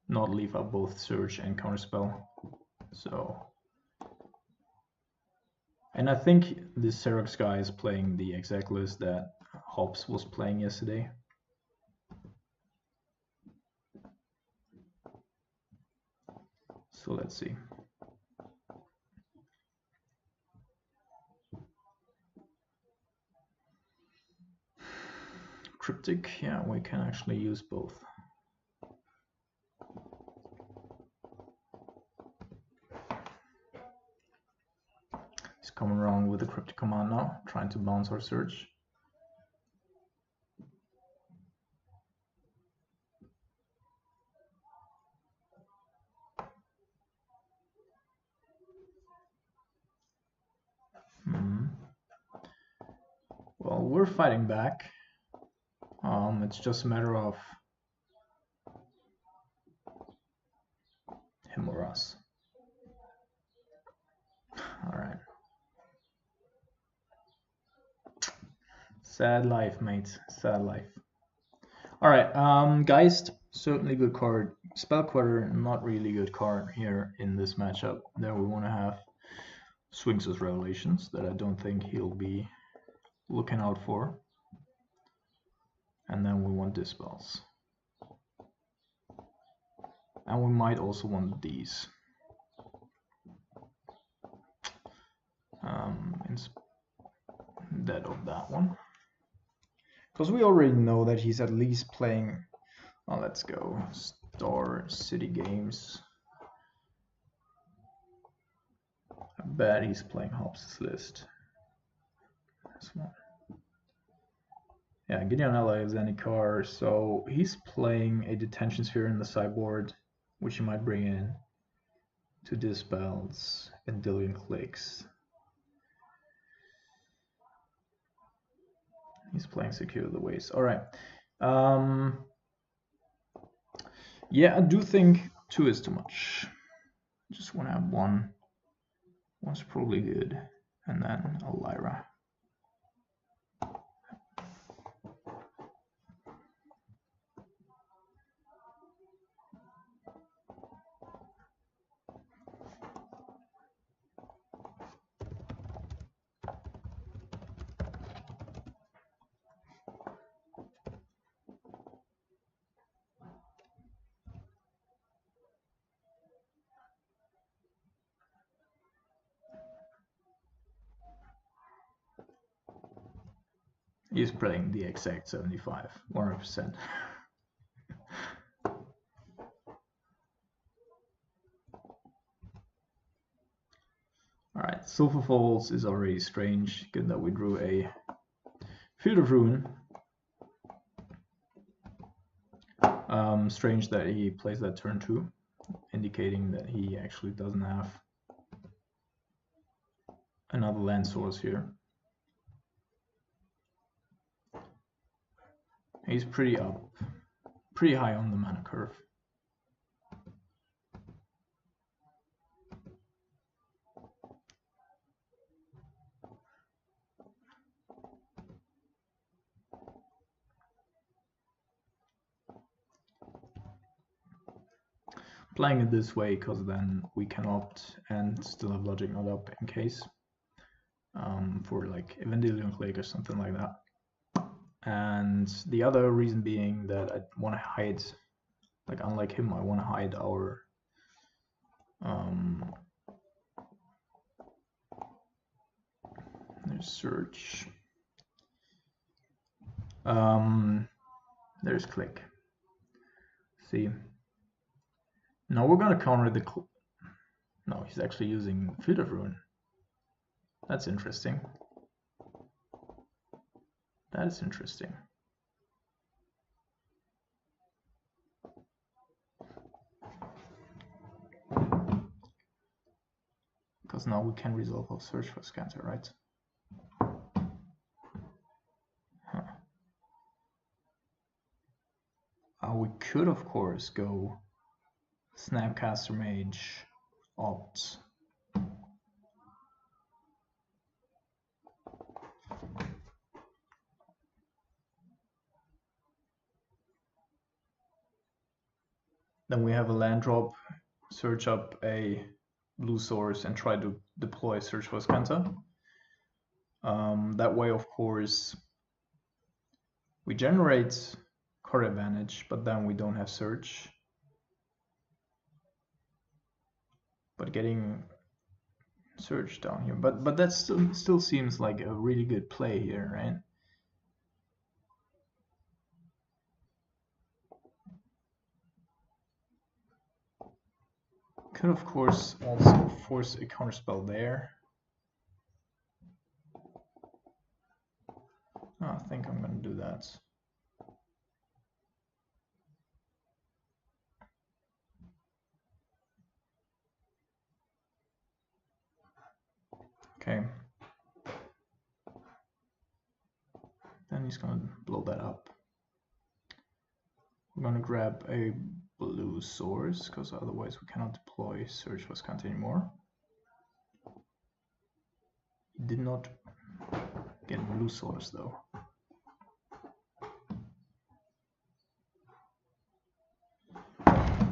not leave out both search and counter spell. So, and I think this Xerox guy is playing the exact list that Hobbs was playing yesterday. So let's see. Cryptic, yeah, we can actually use both. He's coming around with the cryptic command now, trying to bounce our search. Well, we're fighting back. It's just a matter of him or us. All right. Sad life, mate. Sad life. All right, Geist, certainly good card. Spellquetter, not really good card here in this matchup. Then we want to have Swings' Revelations that I don't think he'll be looking out for. And then we want Dispels. And we might also want these. Instead of that one. Because we already know that he's at least playing. Oh, let's go. Star City Games. I bet he's playing Hobbs' list. This one. Yeah, Gideon ally is any car, so he's playing a Detention Sphere in the sideboard, which he might bring in to Dispels and Dillion Clicks. He's playing Secure the Waste. All right. Yeah, I do think 2 is too much. Just want to have 1. 1's probably good. And then a Lyra. He's playing the exact 75, 100%. Alright, Sulfur Falls is already strange. Good that we drew a Field of Ruin. Strange that he plays that turn 2, indicating that he actually doesn't have another land source here. He's pretty high on the mana curve. playing it this way because then we can opt and still have logic not up in case for like Evangelion click or something like that. And the other reason being that I want to hide, like unlike him, I want to hide our there's search, there's click. See, now we're gonna counter the no, he's actually using Field of Ruin. That's interesting. That is interesting. Because now we can resolve our search for scatter, right? Huh. We could, of course, go Snapcaster Mage, opt. Then we have a land drop, search up a blue source and try to deploy search for Scanta. That way, of course, we generate card advantage, but then we don't have search. But getting search down here, but that still seems like a really good play here, right? Could of course also force a counterspell there. Oh, I think I'm gonna do that. Okay. Then he's gonna blow that up. We're gonna grab a blue source because otherwise we cannot deploy search for Scanta anymore. He did not get a blue source though.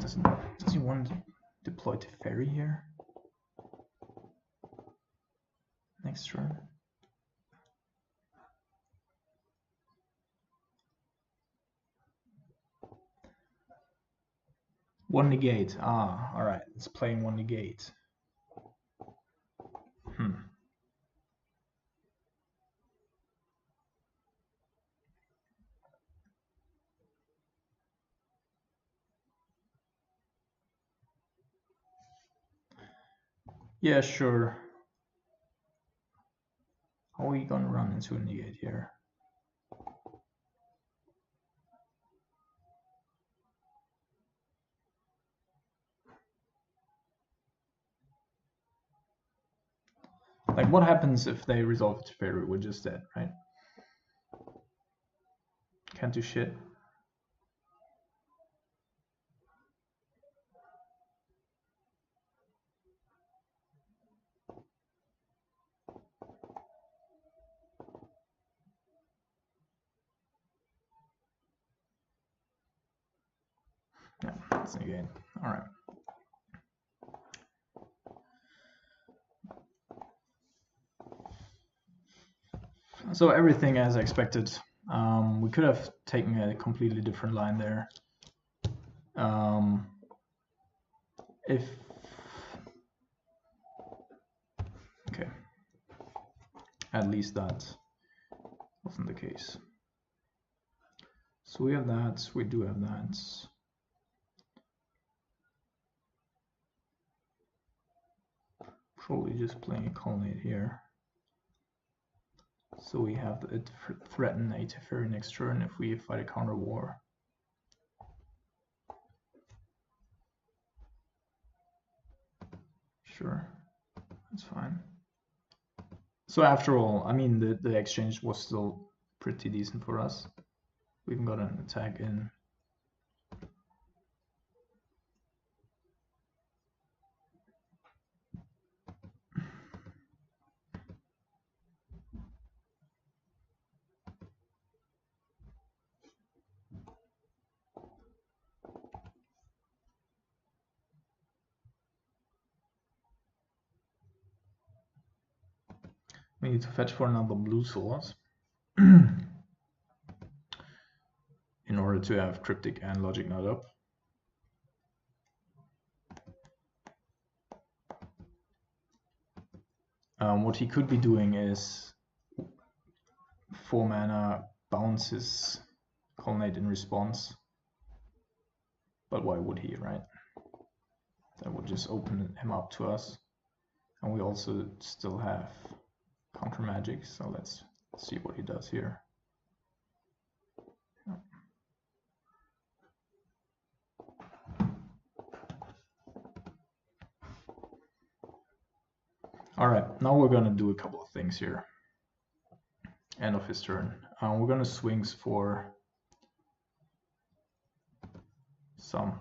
Does he want to deploy to Fairy here? Next turn. One negate. Ah, alright. It's playing one negate. Yeah, sure. How are we gonna run into a negate here? Like, what happens if they resolve it to Fairy? We're just dead, right? Can't do shit. Yeah, it's negate. Alright. So everything as expected. We could have taken a completely different line there. If okay, at least that wasn't the case. So we have that. We do have that. Probably just playing a colonnade here. So we have it threaten a Teferi next turn if we fight a counter war. Sure, that's fine. So after all, I mean, the exchange was still pretty decent for us. We even got an attack in. We need to fetch for another blue source in order to have cryptic and logic node up. What he could be doing is 4 mana bounce his colonnade in response. But why would he, right? That would just open him up to us. And we also still have counter magic, so let's see what he does here. Alright, now we're gonna do a couple of things here. End of his turn. We're gonna swings for some.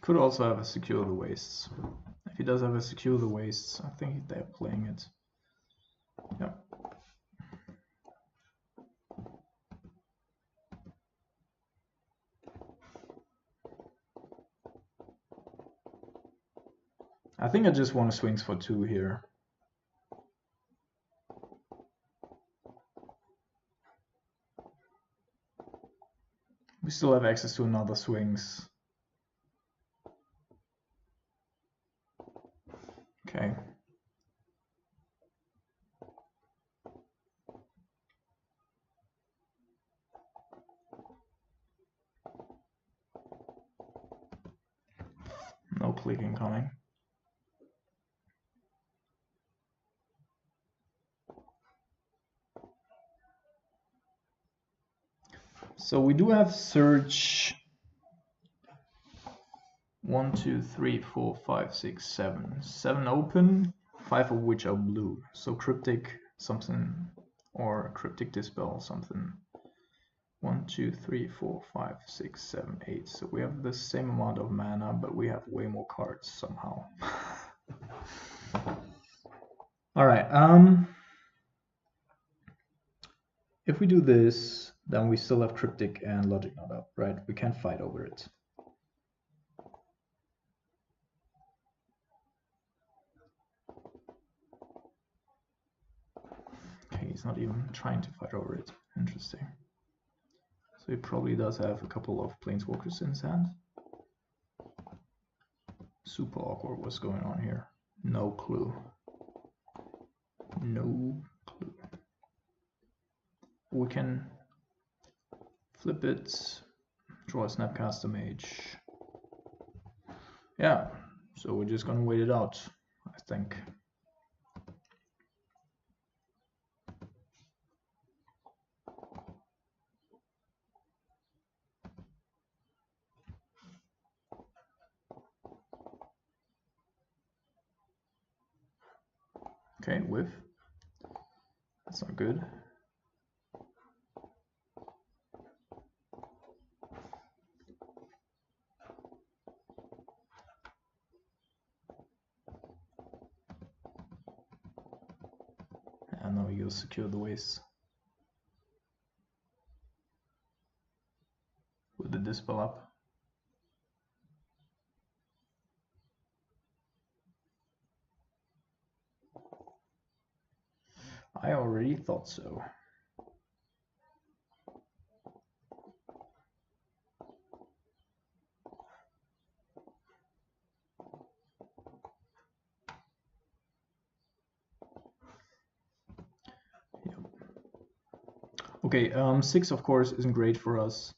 Could also have a secure the wastes. If he does have a secure the wastes, I think they're playing it. Yep. I think I just want to swings for 2 here. We still have access to another swings. Okay. No clicking coming. So we do have search 1, 2, 3, 4, 5, 6, 7. 7 open, 5 of which are blue. So cryptic something or cryptic dispel something. 1, 2, 3, 4, 5, 6, 7, 8. So we have the same amount of mana, but we have way more cards somehow. Alright, if we do this, then we still have cryptic and logic not up, right? We can't fight over it. Okay, he's not even trying to fight over it. Interesting. So he probably does have a couple of planeswalkers in his hand. Super awkward what's going on here. No clue. No clue. We can flip it, draw a Snapcaster Mage. Yeah, so we're just gonna wait it out, I think. Okay, whiff. That's not good. And now you'll secure the waste with the dispel up. I already thought so. Okay, 6 of course isn't great for us,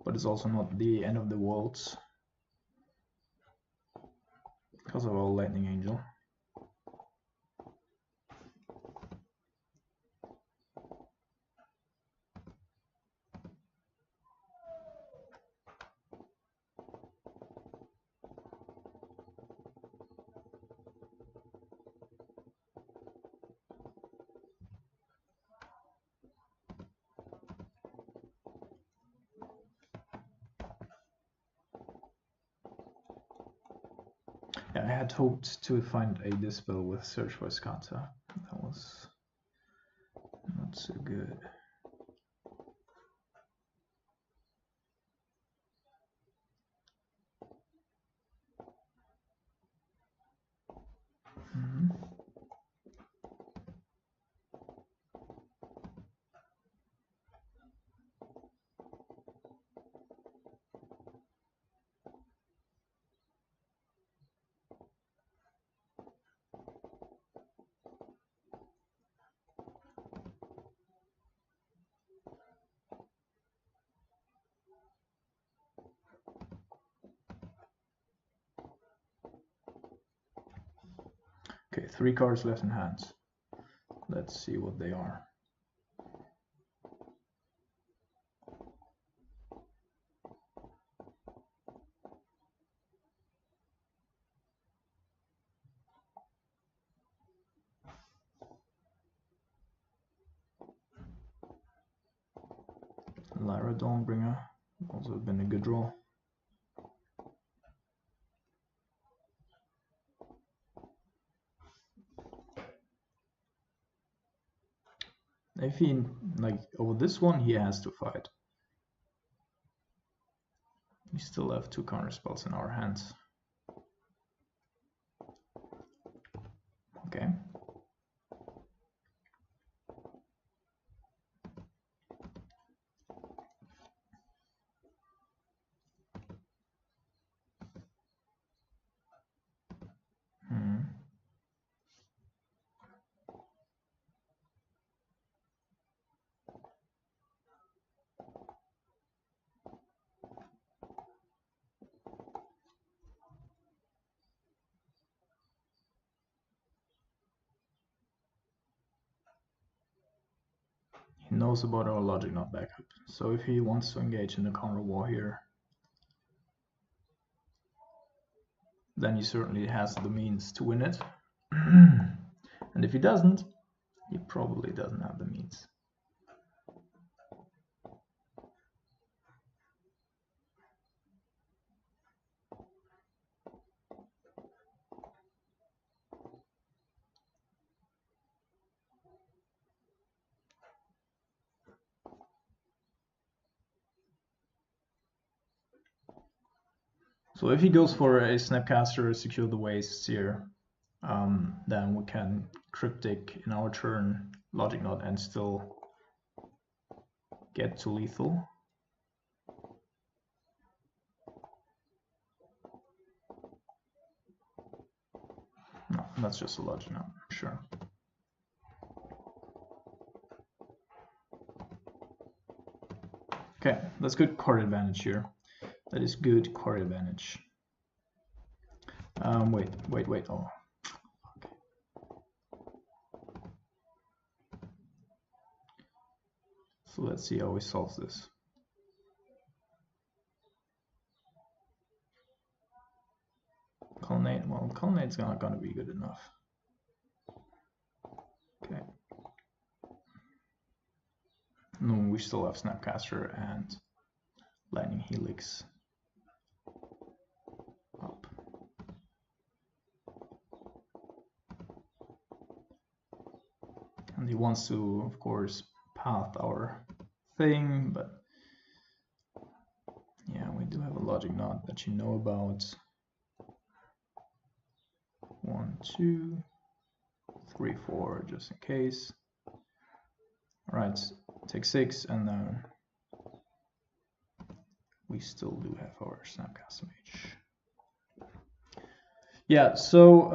but it's also not the end of the world because of our Lightning Angel. Yeah, I had hoped to find a dispel with Search for Skata. That was not so good. Okay, 3 cards left in hand. Let's see what they are. Lyra Dawnbringer, also been a good draw. If he, like, over this one, he has to fight. We still have 2 counter spells in our hands. Okay. He knows about our logic not backup. So if he wants to engage in a counter war here, then he certainly has the means to win it. And if he doesn't, he probably doesn't have the means. So if he goes for a Snapcaster, secure the wastes here, then we can Cryptic in our turn, Logic Knot, and still get to lethal. No, that's just a Logic Knot, sure. Okay, that's good card advantage here. That is good card advantage. Wait. Oh, okay. So let's see how he solves this. Colonnade. Well, Colonnade's not gonna be good enough. Okay. No, we still have Snapcaster and Lightning Helix up. And he wants to, of course, path our thing, but yeah, we do have a Logic Knot that you know about. 1, 2, 3, 4, just in case. All right, take 6, and then we still do have our Snapcaster Mage. Yeah, so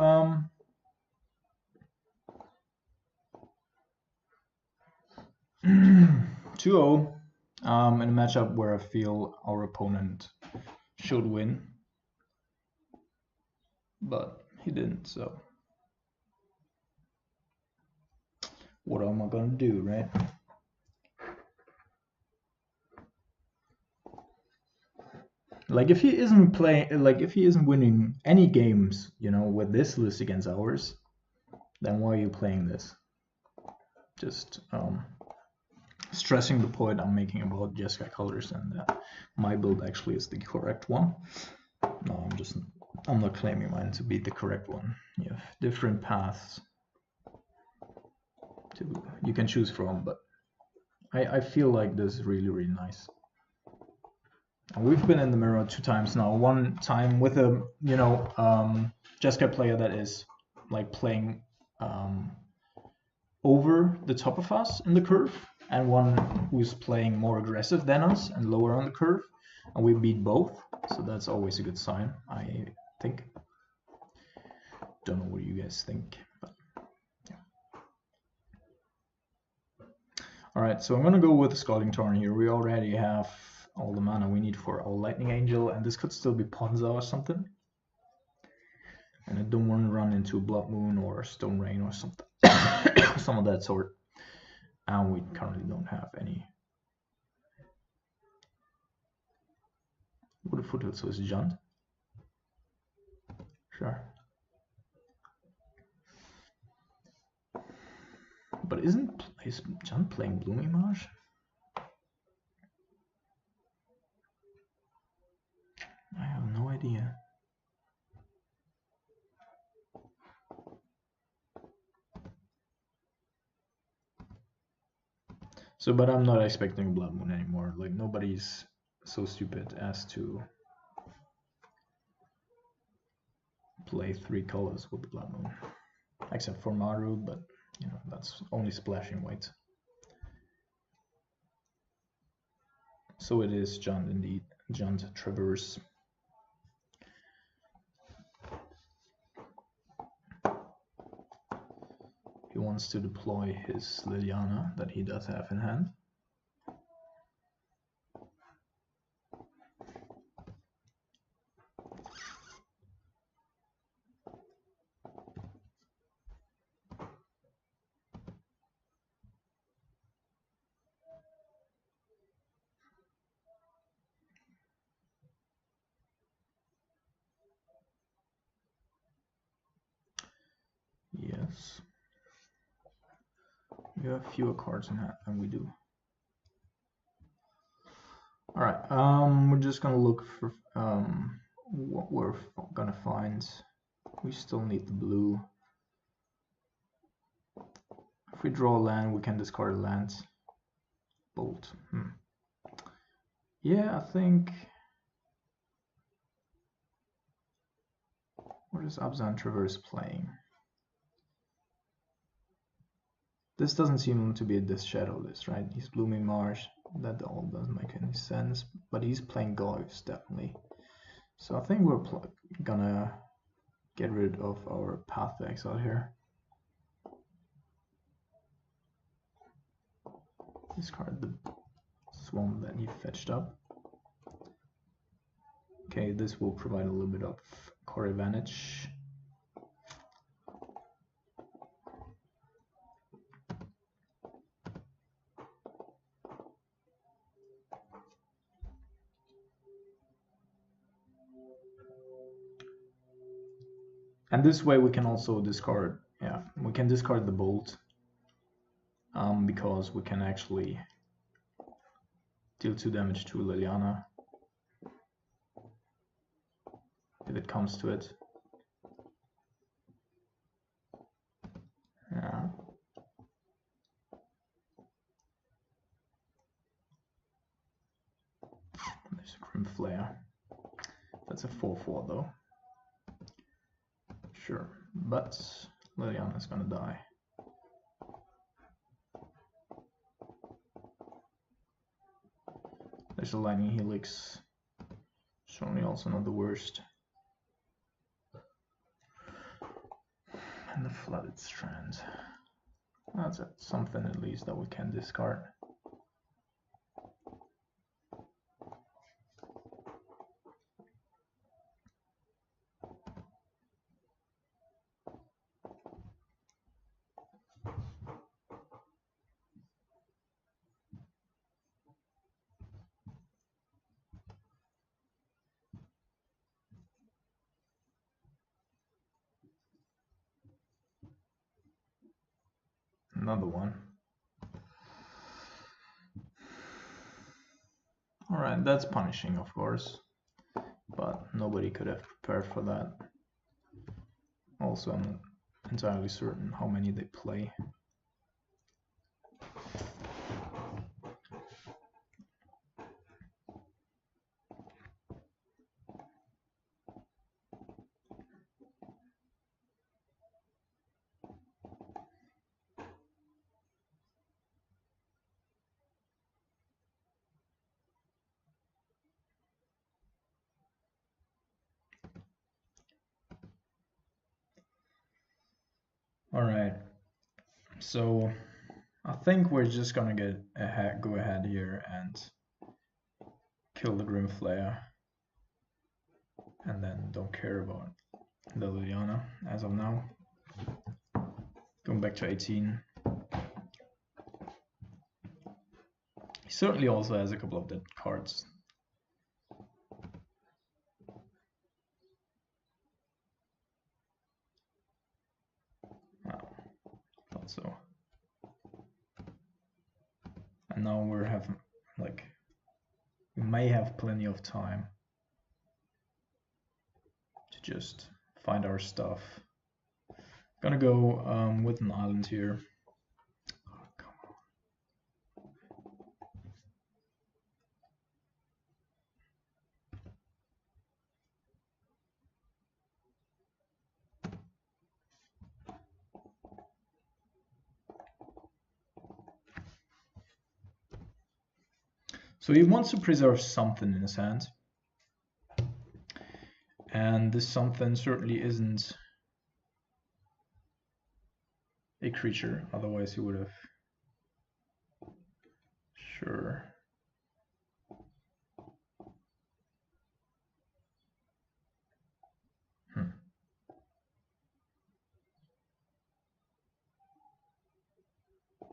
2-0 in a matchup where I feel our opponent should win, but he didn't, so what am I gonna do, right? Like if he isn't playing, like if he isn't winning any games, you know, with this list against ours, then why are you playing this? Just stressing the point I'm making about Jeskai colors and that my build actually is the correct one. No, I'm not claiming mine to be the correct one. You have different paths you can choose from, but I feel like this is really, really nice. And we've been in the mirror 2 times now. One time with a, you know, Jeskai player that is like playing over the top of us in the curve, and one who's playing more aggressive than us and lower on the curve, and we beat both. So that's always a good sign, I think. Don't know what you guys think, but yeah. All right, so I'm gonna go with the Scalding Tarn here. We already have all the mana we need for our Lightning Angel, and this could still be Ponza or something. And I don't want to run into Blood Moon or Stone Rain or something, some of that sort. And we currently don't have any. Would have Foothills, so it's Junt. Sure. But is Junt playing Blooming Marsh? I have no idea. So, but I'm not expecting Blood Moon anymore. Like, nobody's so stupid as to play 3 colors with the Blood Moon. Except for Maru, but, you know, that's only splashing white. So it is Junt indeed. Junt Traverse. He wants to deploy his Liliana that he does have in hand. Yes. We have fewer cards in hand than we do. Alright, we're just gonna look for what we're gonna find. We still need the blue. If we draw a land, we can discard a land. Bolt. Yeah, I think. What is Abzan Traverse playing? This doesn't seem to be a Shadow list, right? He's Blooming Marsh. That all doesn't make any sense. But he's playing Goyfs, definitely. So I think we're gonna get rid of our Path to Exile here. Discard the Swamp that he fetched up. Okay, this will provide a little bit of core advantage. And this way we can also discard, yeah, we can discard the Bolt because we can actually deal 2 damage to Liliana if it comes to it. Yeah. There's a Grim Flare. That's a 4/4 though. Sure, but Liliana's gonna die. There's a Lightning Helix. Certainly also not the worst. And the Flooded Strand. That's something at least that we can discard. Another one. Alright, that's punishing, of course, but nobody could have prepared for that. Also, I'm not entirely certain how many they play. Alright, so I think we're just gonna go ahead here and kill the Grim Flare, and then don't care about the Liliana as of now. Going back to 18. He certainly also has a couple of dead cards. Thought so. And now we're having, like, we may have plenty of time to just find our stuff. Gonna go with an island here. Oh, come on. So he wants to preserve something in his hand. And this something certainly isn't a creature, otherwise he would have. Sure.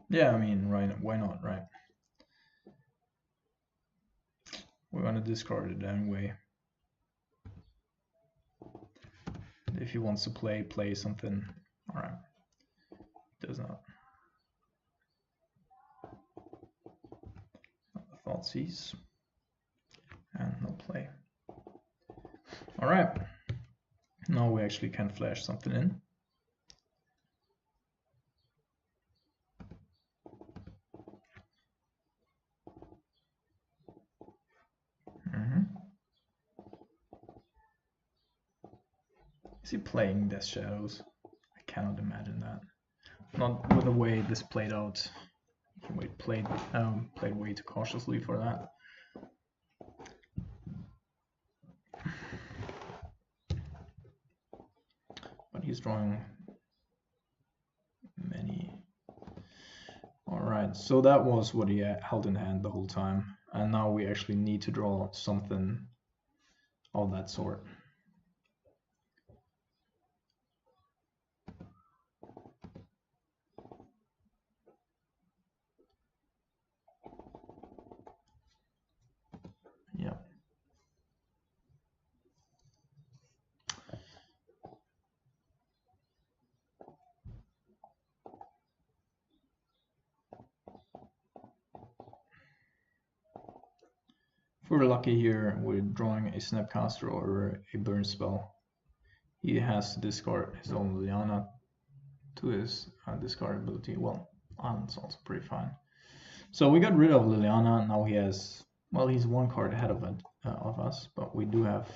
Yeah, I mean, right, why not, right? We're gonna discard it anyway. If he wants to play something, alright. Does not. Thoughtseize. And no play. Alright. Now we actually can flash something in. Is he playing Death Shadows? I cannot imagine that. Not with the way this played out. He played way too cautiously for that. But he's drawing many. Alright, so that was what he held in hand the whole time. And now we actually need to draw something of that sort. Yeah. If we're lucky here, we're drawing a Snapcaster or a Burn spell. He has to discard his own Liliana to his discard ability. Well, Island's also pretty fine. So we got rid of Liliana. Now he has, well, he's one card ahead of us, but we do have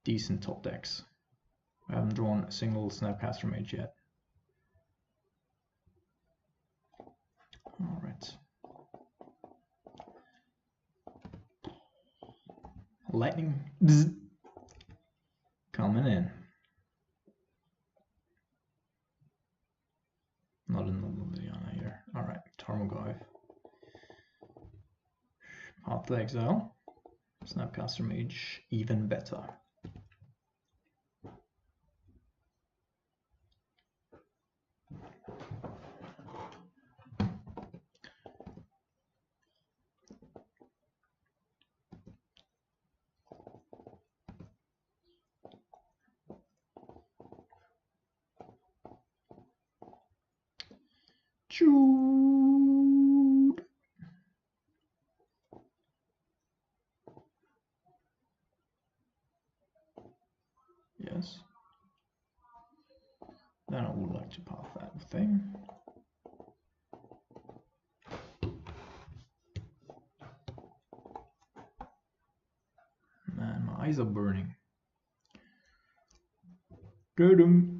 decent top decks. We haven't drawn a single Snapcaster Mage yet. All right. Lightning coming in. Not another Liliana here. Alright, Tarmogoyf. Path to Exile. Snapcaster Mage, even better. Jude. Yes. Then I would like to path that thing. Man, my eyes are burning. Get him.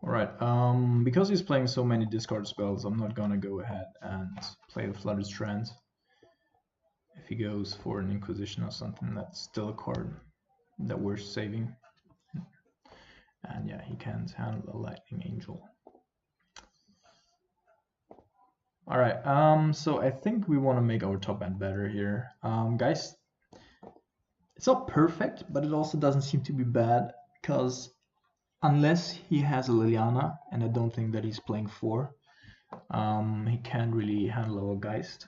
Alright, because he's playing so many discard spells, I'm not gonna go ahead and play the Flooded Strand. If he goes for an Inquisition or something, that's still a card that we're saving And yeah, he can't handle a lightning angel. Alright, so I think we want to make our top end better here. Guys, it's not perfect, but it also doesn't seem to be bad, because unless he has a Liliana, and I don't think that he's playing 4, he can't really handle our Geist.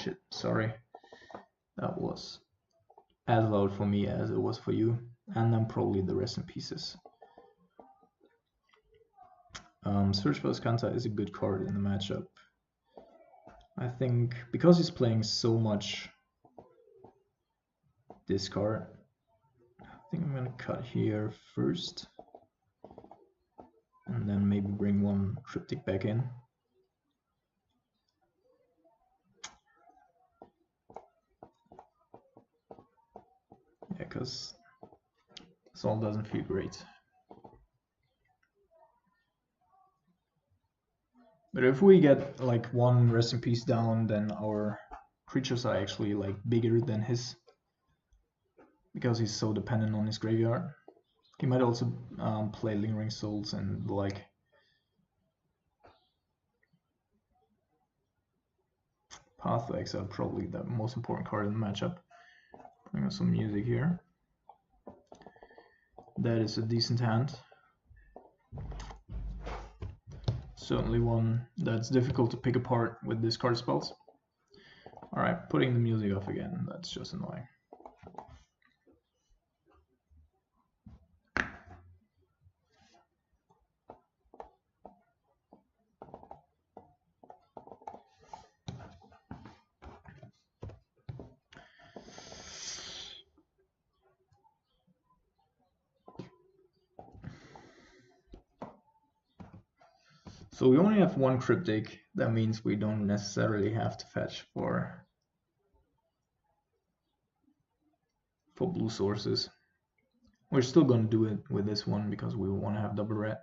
Shit, sorry. That was as loud for me as it was for you, and then probably the rest in pieces. Search for Skanta is a good card in the matchup. I think because he's playing so much this card, I think I'm gonna cut here first, and then maybe bring one Triptych back in. Yeah, because this all doesn't feel great. But if we get like one rest in peace down, then our creatures are actually like bigger than his, because he's so dependent on his graveyard. He might also play Lingering Souls and like. Path to Exile, probably the most important card in the matchup. Bring us some music here. That is a decent hand. Certainly one that's difficult to pick apart with discard spells. Alright, putting the music off again, that's just annoying. So we only have one Cryptic, that means we don't necessarily have to fetch for blue sources. We're still going to do it with this one because we want to have double red.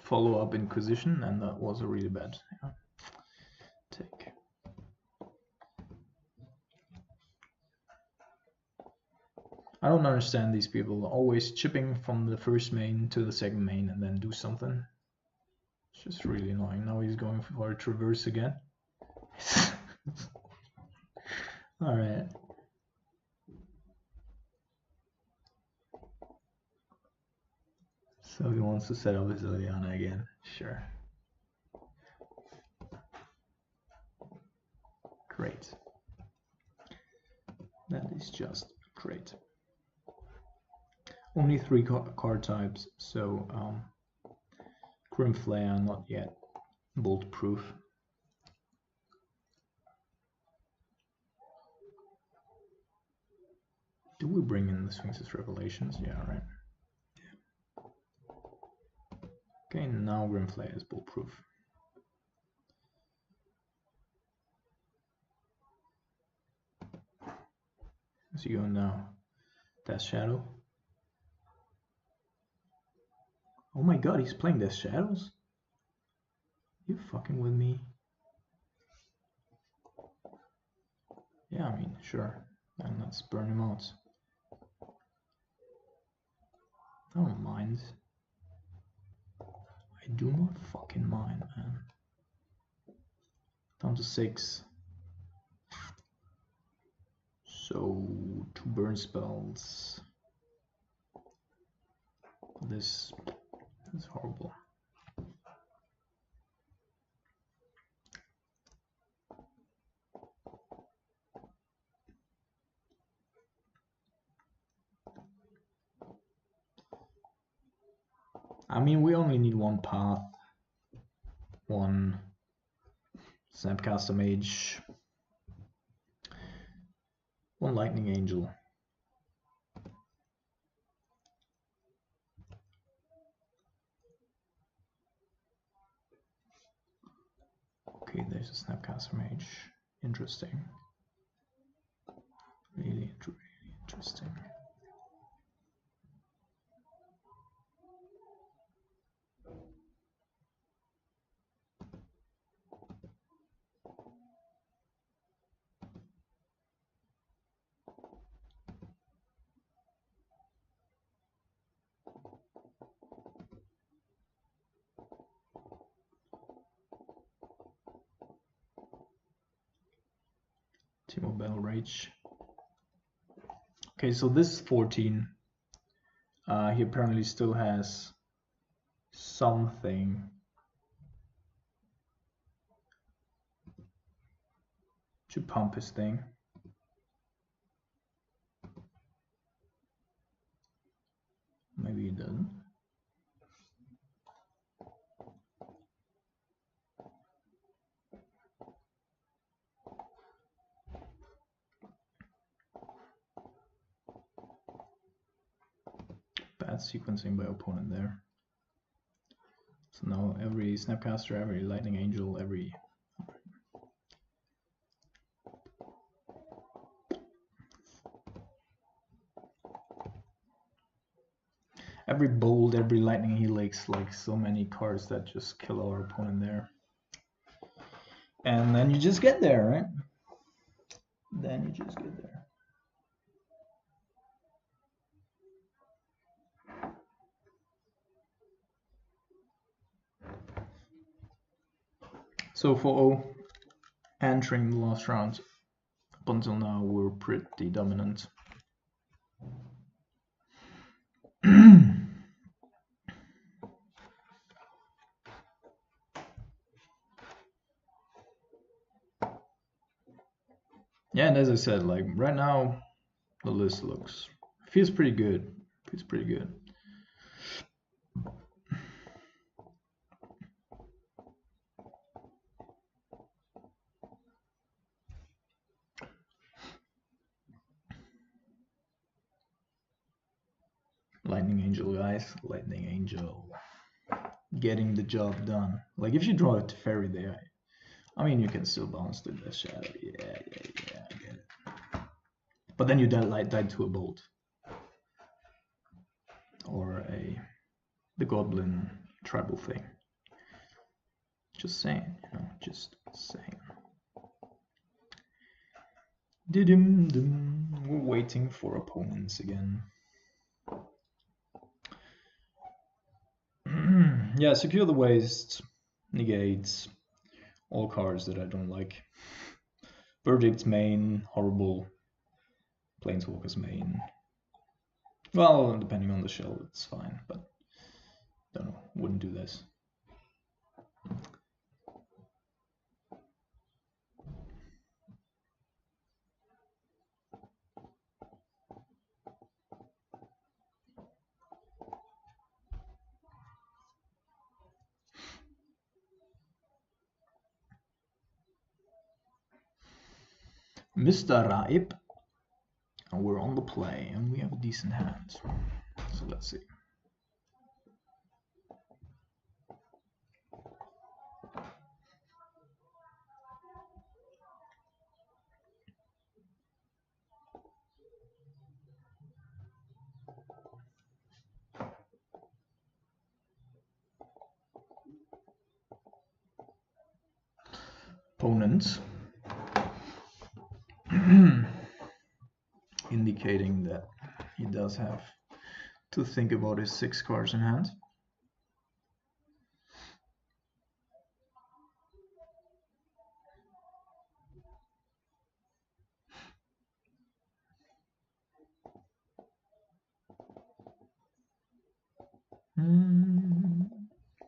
Follow up Inquisition, and that was a really bad take. I don't understand these people always chipping from the first main to the second main and then do something. It's just really annoying. Now he's going for a traverse again. Alright. So he wants to set up his Liliana again. Sure. Great. That is just great. Only 3 card types, so Grim Flare not yet bolt proof. Do we bring in the Sphinx's Revelations? Yeah, right. Okay, now Grim Flare is bolt proof. What's he going now? Death Shadow. Oh my god, he's playing Death Shadows? You fucking with me? Yeah, I mean, sure. Then let's burn him out. I don't mind. I do not fucking mind, man. Down to 6. So, 2 burn spells. This is horrible. I mean, we only need 1 path, 1 Snapcaster Mage, 1 Lightning Angel. Okay, there's a Snapcaster Mage. Interesting. Really interesting. T-Mobile Rage. Okay, so this 14, he apparently still has something to pump his thing. Maybe he doesn't. Bad sequencing by opponent there. So now every Snapcaster, every Lightning Angel, every Bolt, every Lightning Helix, like so many cards that just kill our opponent there. And then you just get there, right? Then you just get there. So for O, entering the last round, up until now we're pretty dominant. Yeah, and as I said, like right now, the list feels pretty good. Feels pretty good. Lightning Angel, guys. Lightning Angel. Getting the job done. Like if you draw a Teferi there, I mean you can still bounce the Death Shadow. Yeah, I get it. But then you died to a Bolt. Or the Goblin tribal thing. Just saying, you know, just saying. We're waiting for opponents again. Yeah, Secure the Waste negates all cards that I don't like. Verdict's main, horrible. Planeswalker's main. Well, depending on the shell, it's fine, but don't know, wouldn't do this. Mr. Raib, and we're on the play, and we have a decent hand. So let's see. Opponent indicating that he does have to think about his 6 cards in hand.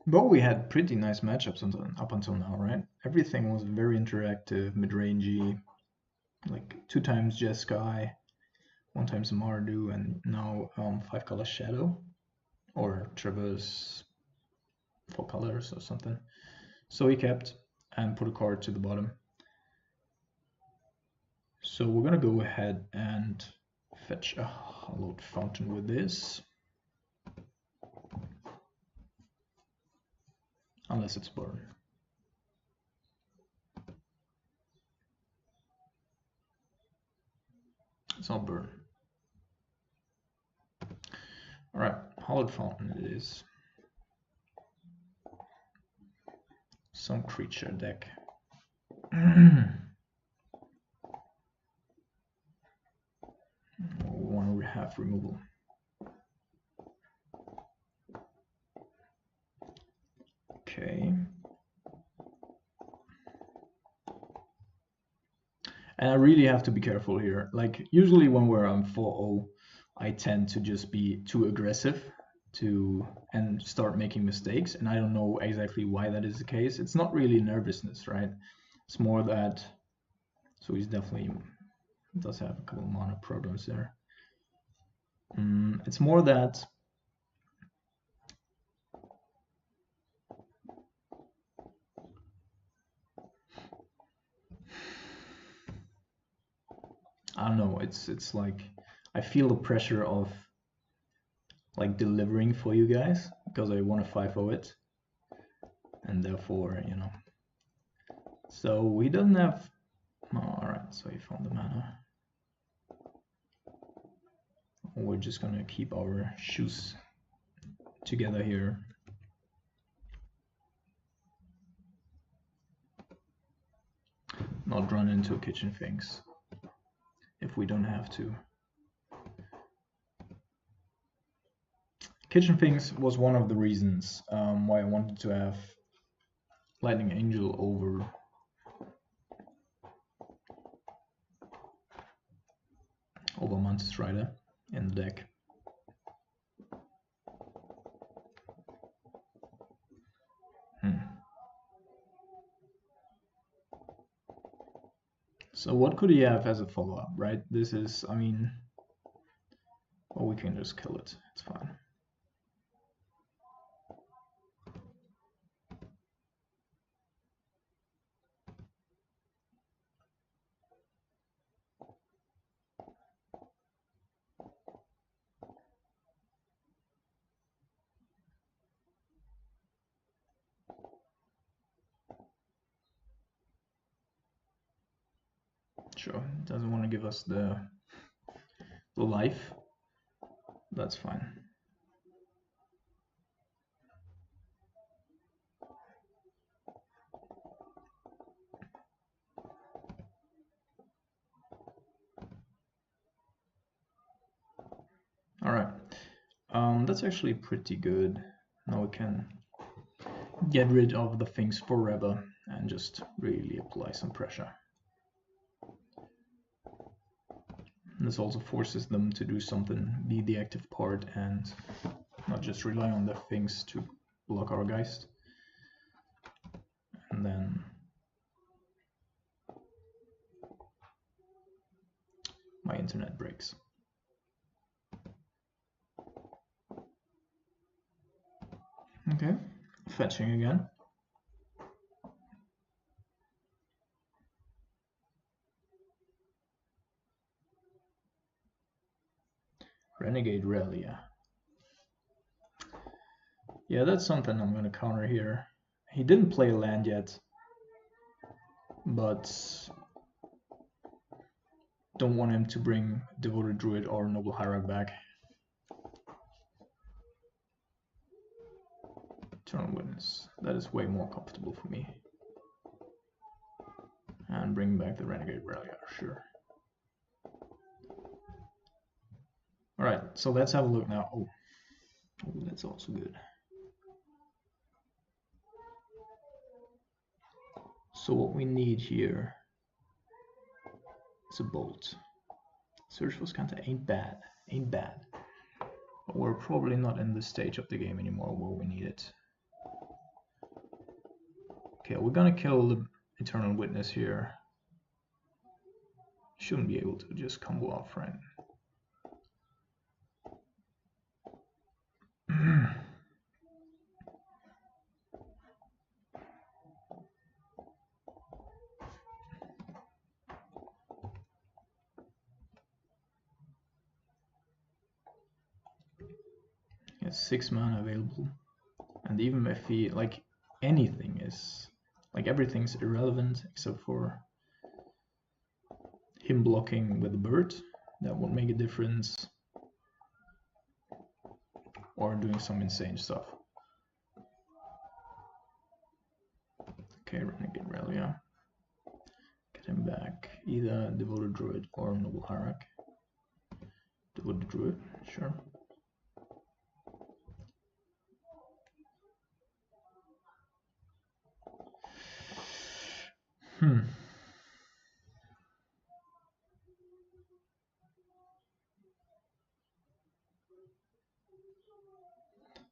But we had pretty nice matchups up until now, right? Everything was very interactive, mid-rangey, like 2 times Jeskai, 1 times Mardu, and now 5 color Shadow, or Traverse 4 colors or something. So he kept and put a card to the bottom. So we're gonna go ahead and fetch a Hallowed Fountain with this. Unless it's burn. It's not burn. Alright, Hallowed Fountain it is. Some creature deck. 1.5 removal. Okay. And I really have to be careful here. Like usually when we're on 4-0, I tend to just be too aggressive and start making mistakes. And I don't know exactly why that is the case. It's not really nervousness, right? It's more that, so he's definitely does have a couple of mana problems there. It's more that I don't know, it's like I feel the pressure of like delivering for you guys because I want to 5-0 it, and therefore, you know. So he doesn't have. Oh, all right, so he found the mana. We're just gonna keep our shoes together here. Not run into kitchen things if we don't have to. Kitchen things was one of the reasons why I wanted to have Lightning Angel over Mantis Rider in the deck. So what could he have as a follow-up, right? This is, I mean, well, we can just kill it. It's fine. Sure, doesn't want to give us the life. That's fine. All right, that's actually pretty good. Now we can get rid of the things forever and just really apply some pressure. This also forces them to do something, be the active part, and not just rely on the things to block our Geist. And then my internet breaks. Okay, fetching again. Renegade Relia. Yeah, that's something I'm gonna counter here. He didn't play a land yet, but don't want him to bring Devoted Druid or Noble Hierarch back. Eternal Witness. That is way more comfortable for me. And bring back the Renegade Relia, sure. Alright, so let's have a look now. Oh, that's also good. So what we need here is a bolt. Search for Scanta ain't bad, but we're probably not in this stage of the game anymore where we need it. Okay, we're gonna kill the Eternal Witness here. Shouldn't be able to just combo off, right? He has 6 mana available, and even if he, like, anything is, like, everything's irrelevant except for him blocking with the bird. That would make a difference, or doing some insane stuff. Okay, Renegade Relia. Get him back. Either Devoted Druid or Noble Hierarch. Devoted Druid, sure.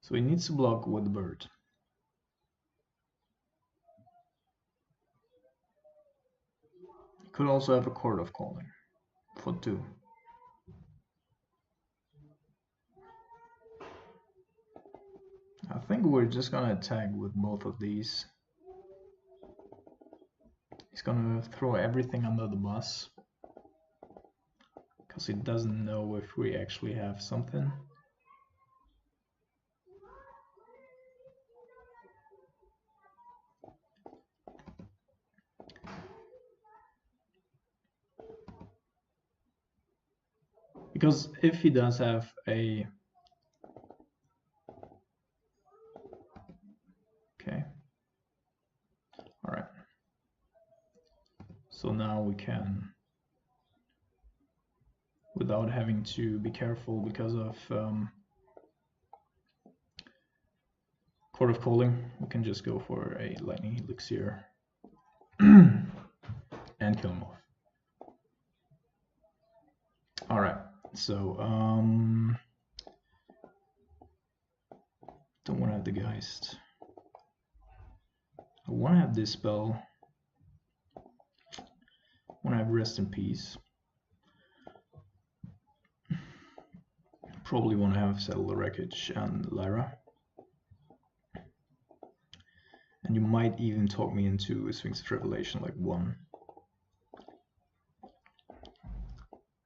So he needs to block with the bird. He could also have a Court of Calling for 2. I think we're just gonna attack with both of these. He's gonna throw everything under the bus because he doesn't know if we actually have something. Because if he does have a... Okay. Alright. So now we can, without having to be careful because of Court of Calling, we can just go for a Lightning Elixir and kill him off. Alright, so don't want to have the Geist. I want to have this spell. I want to have Rest in Peace. Probably want to have Settle the Wreckage and Lyra. And you might even talk me into a Sphinx of Revelation like 1.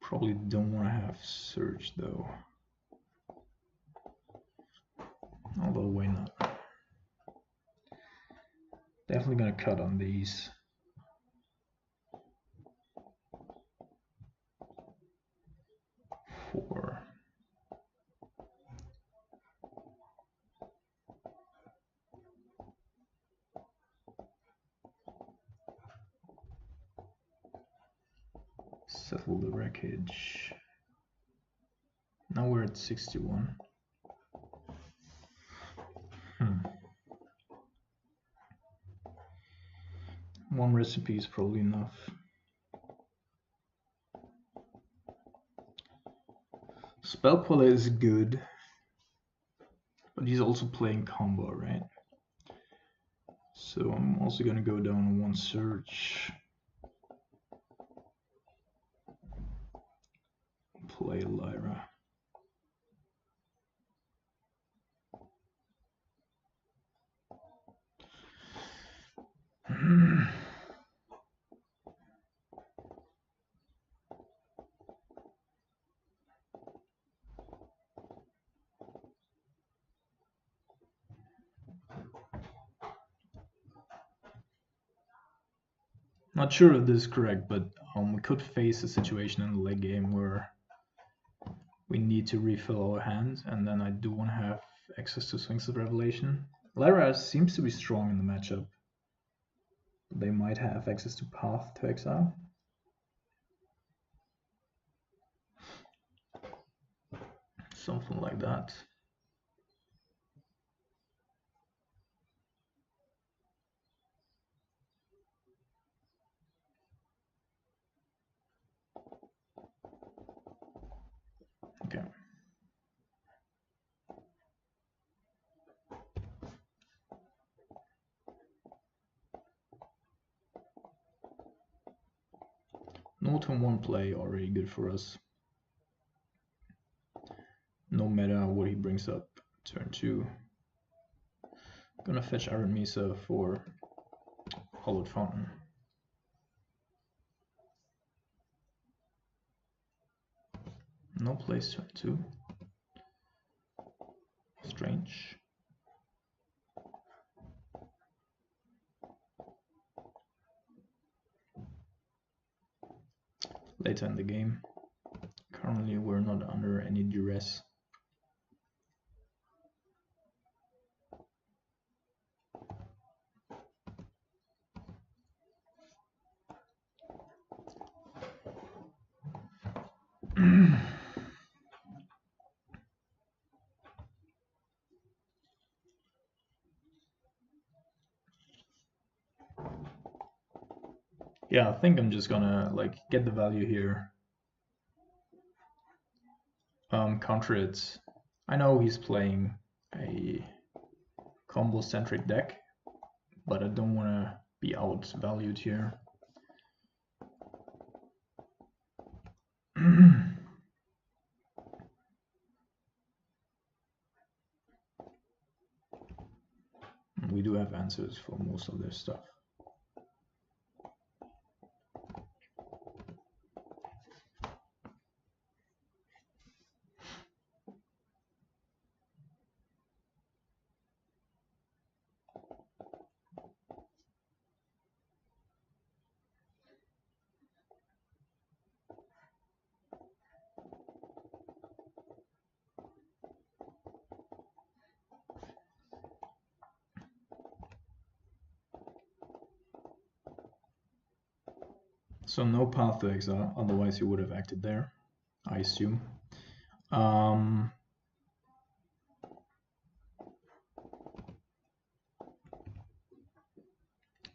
Probably don't want to have Surge though. Although why not? Definitely gonna cut on these. Four. Settle the Wreckage. Now we're at 61. One recipe is probably enough. Spell quality is good, but he's also playing combo, right? So I'm also gonna go down on 1 Search. Play Lyra. Not sure if this is correct, but we could face a situation in the late game where we need to refill our hand, and then I do want to have access to Sphinx of Revelation. Lyra seems to be strong in the matchup. They might have access to Path to Exile. Something like that. Okay. No turn 1 play already good for us. No matter what he brings up. Turn 2. Gonna fetch Iron Mesa for Hollowed Fountain. No place turn 2. Strange. Later in the game. Currently we're not under any duress. Yeah, I think I'm just gonna like get the value here. Counter it. I know he's playing a combo-centric deck, but I don't want to be outvalued here. We do have answers for most of this stuff. So no path to exile, otherwise you would have acted there, I assume.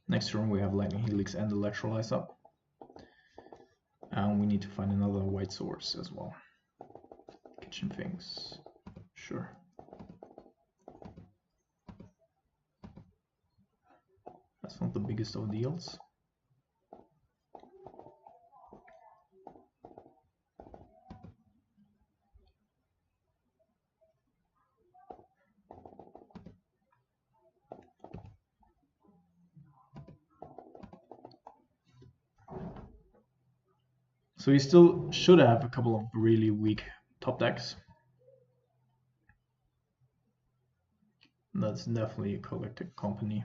Next turn we have Lightning Helix and Electrolyze up. And we need to find another white source as well. Kitchen things, sure. That's not the biggest of deals. So he still should have a couple of really weak top decks. That's definitely a collected company.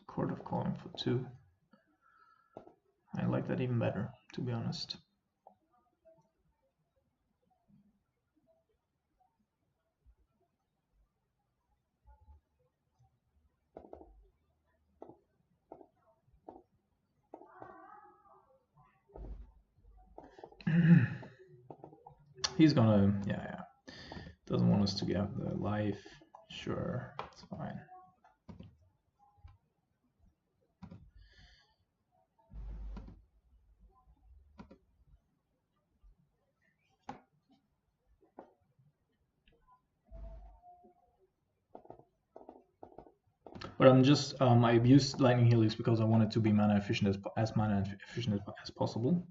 Court of Calling for 2. I like that even better, to be honest. He's gonna, yeah. Doesn't want us to get the life. Sure, it's fine. But I'm just, I've used Lightning Helix because I want it to be mana efficient as possible.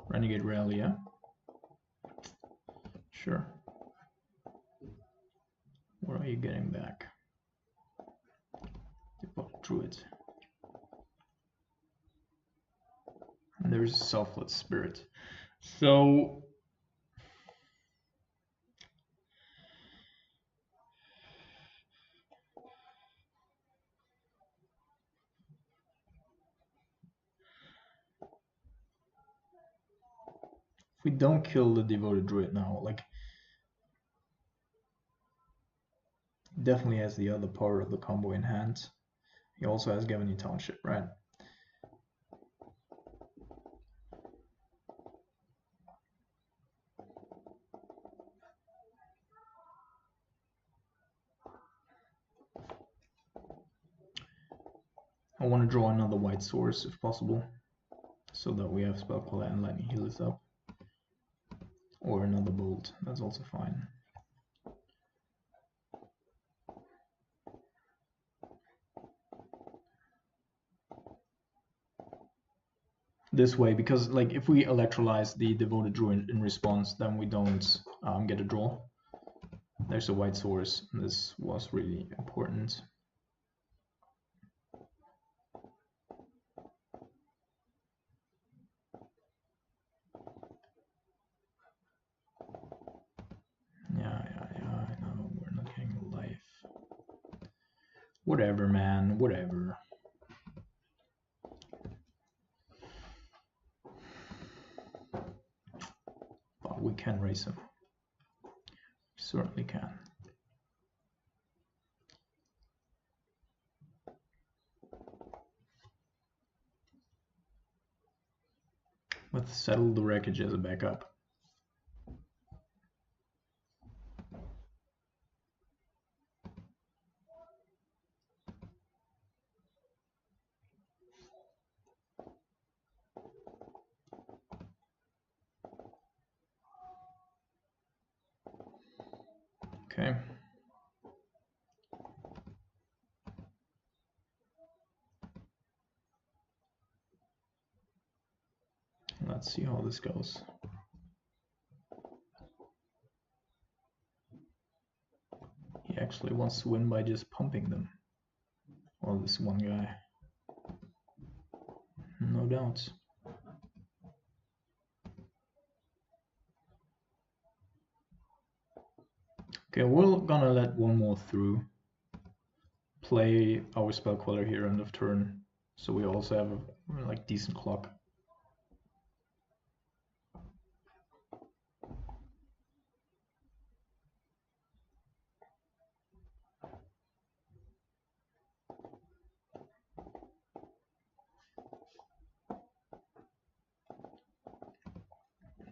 Renegade Relia. Sure. What are you getting back? Druid. And there's a Selfless Spirit. So if we don't kill the Devoted Druid now, like, definitely has the other part of the combo in hand. He also has Gavany Township, right? I want to draw another white source if possible, so that we have Spell Queller and Lightning Helix up. Or another Bolt, that's also fine. This way, because like if we electrolyze the Devoted Druid in response, then we don't get a draw. There's a white source. This was really important. Yeah, I know, we're not getting a life. Whatever, man, whatever. But we can raise him. We certainly can. Let's settle the wreckage as a backup. Okay. Let's see how this goes. He actually wants to win by just pumping them. Well, this one guy. No doubts. Okay, we're gonna let one more through. Play our spell queller here end of turn, so we also have a like decent clock.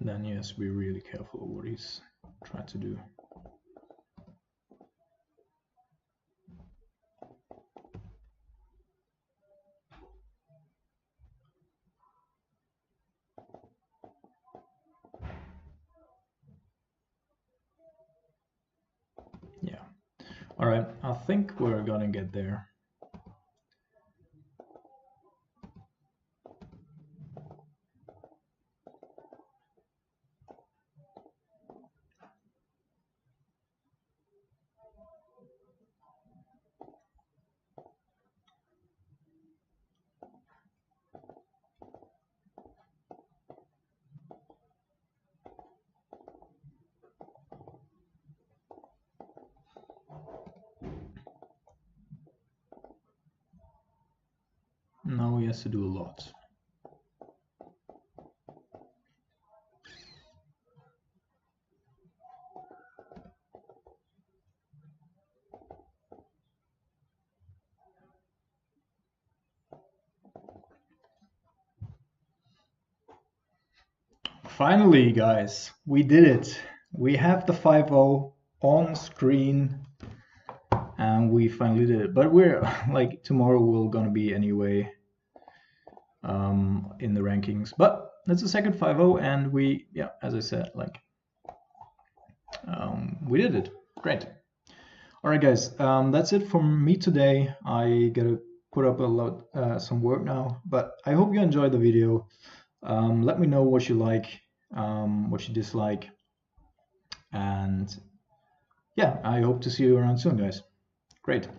Then he has to be really careful of what he's trying to do. Yeah. All right, I think we're gonna get there. Now he has to do a lot. Finally, guys, we did it. We have the 5-0 on screen, and we finally did it. But we're like tomorrow we're gonna be anyway in the rankings. But that's the second 5-0, and we, yeah, as I said, like we did it. Great. All right, guys, that's it from me today. I gotta put up a lot some work now, but I hope you enjoyed the video. Let me know what you like, what you dislike, and yeah, I hope to see you around soon, guys. Great.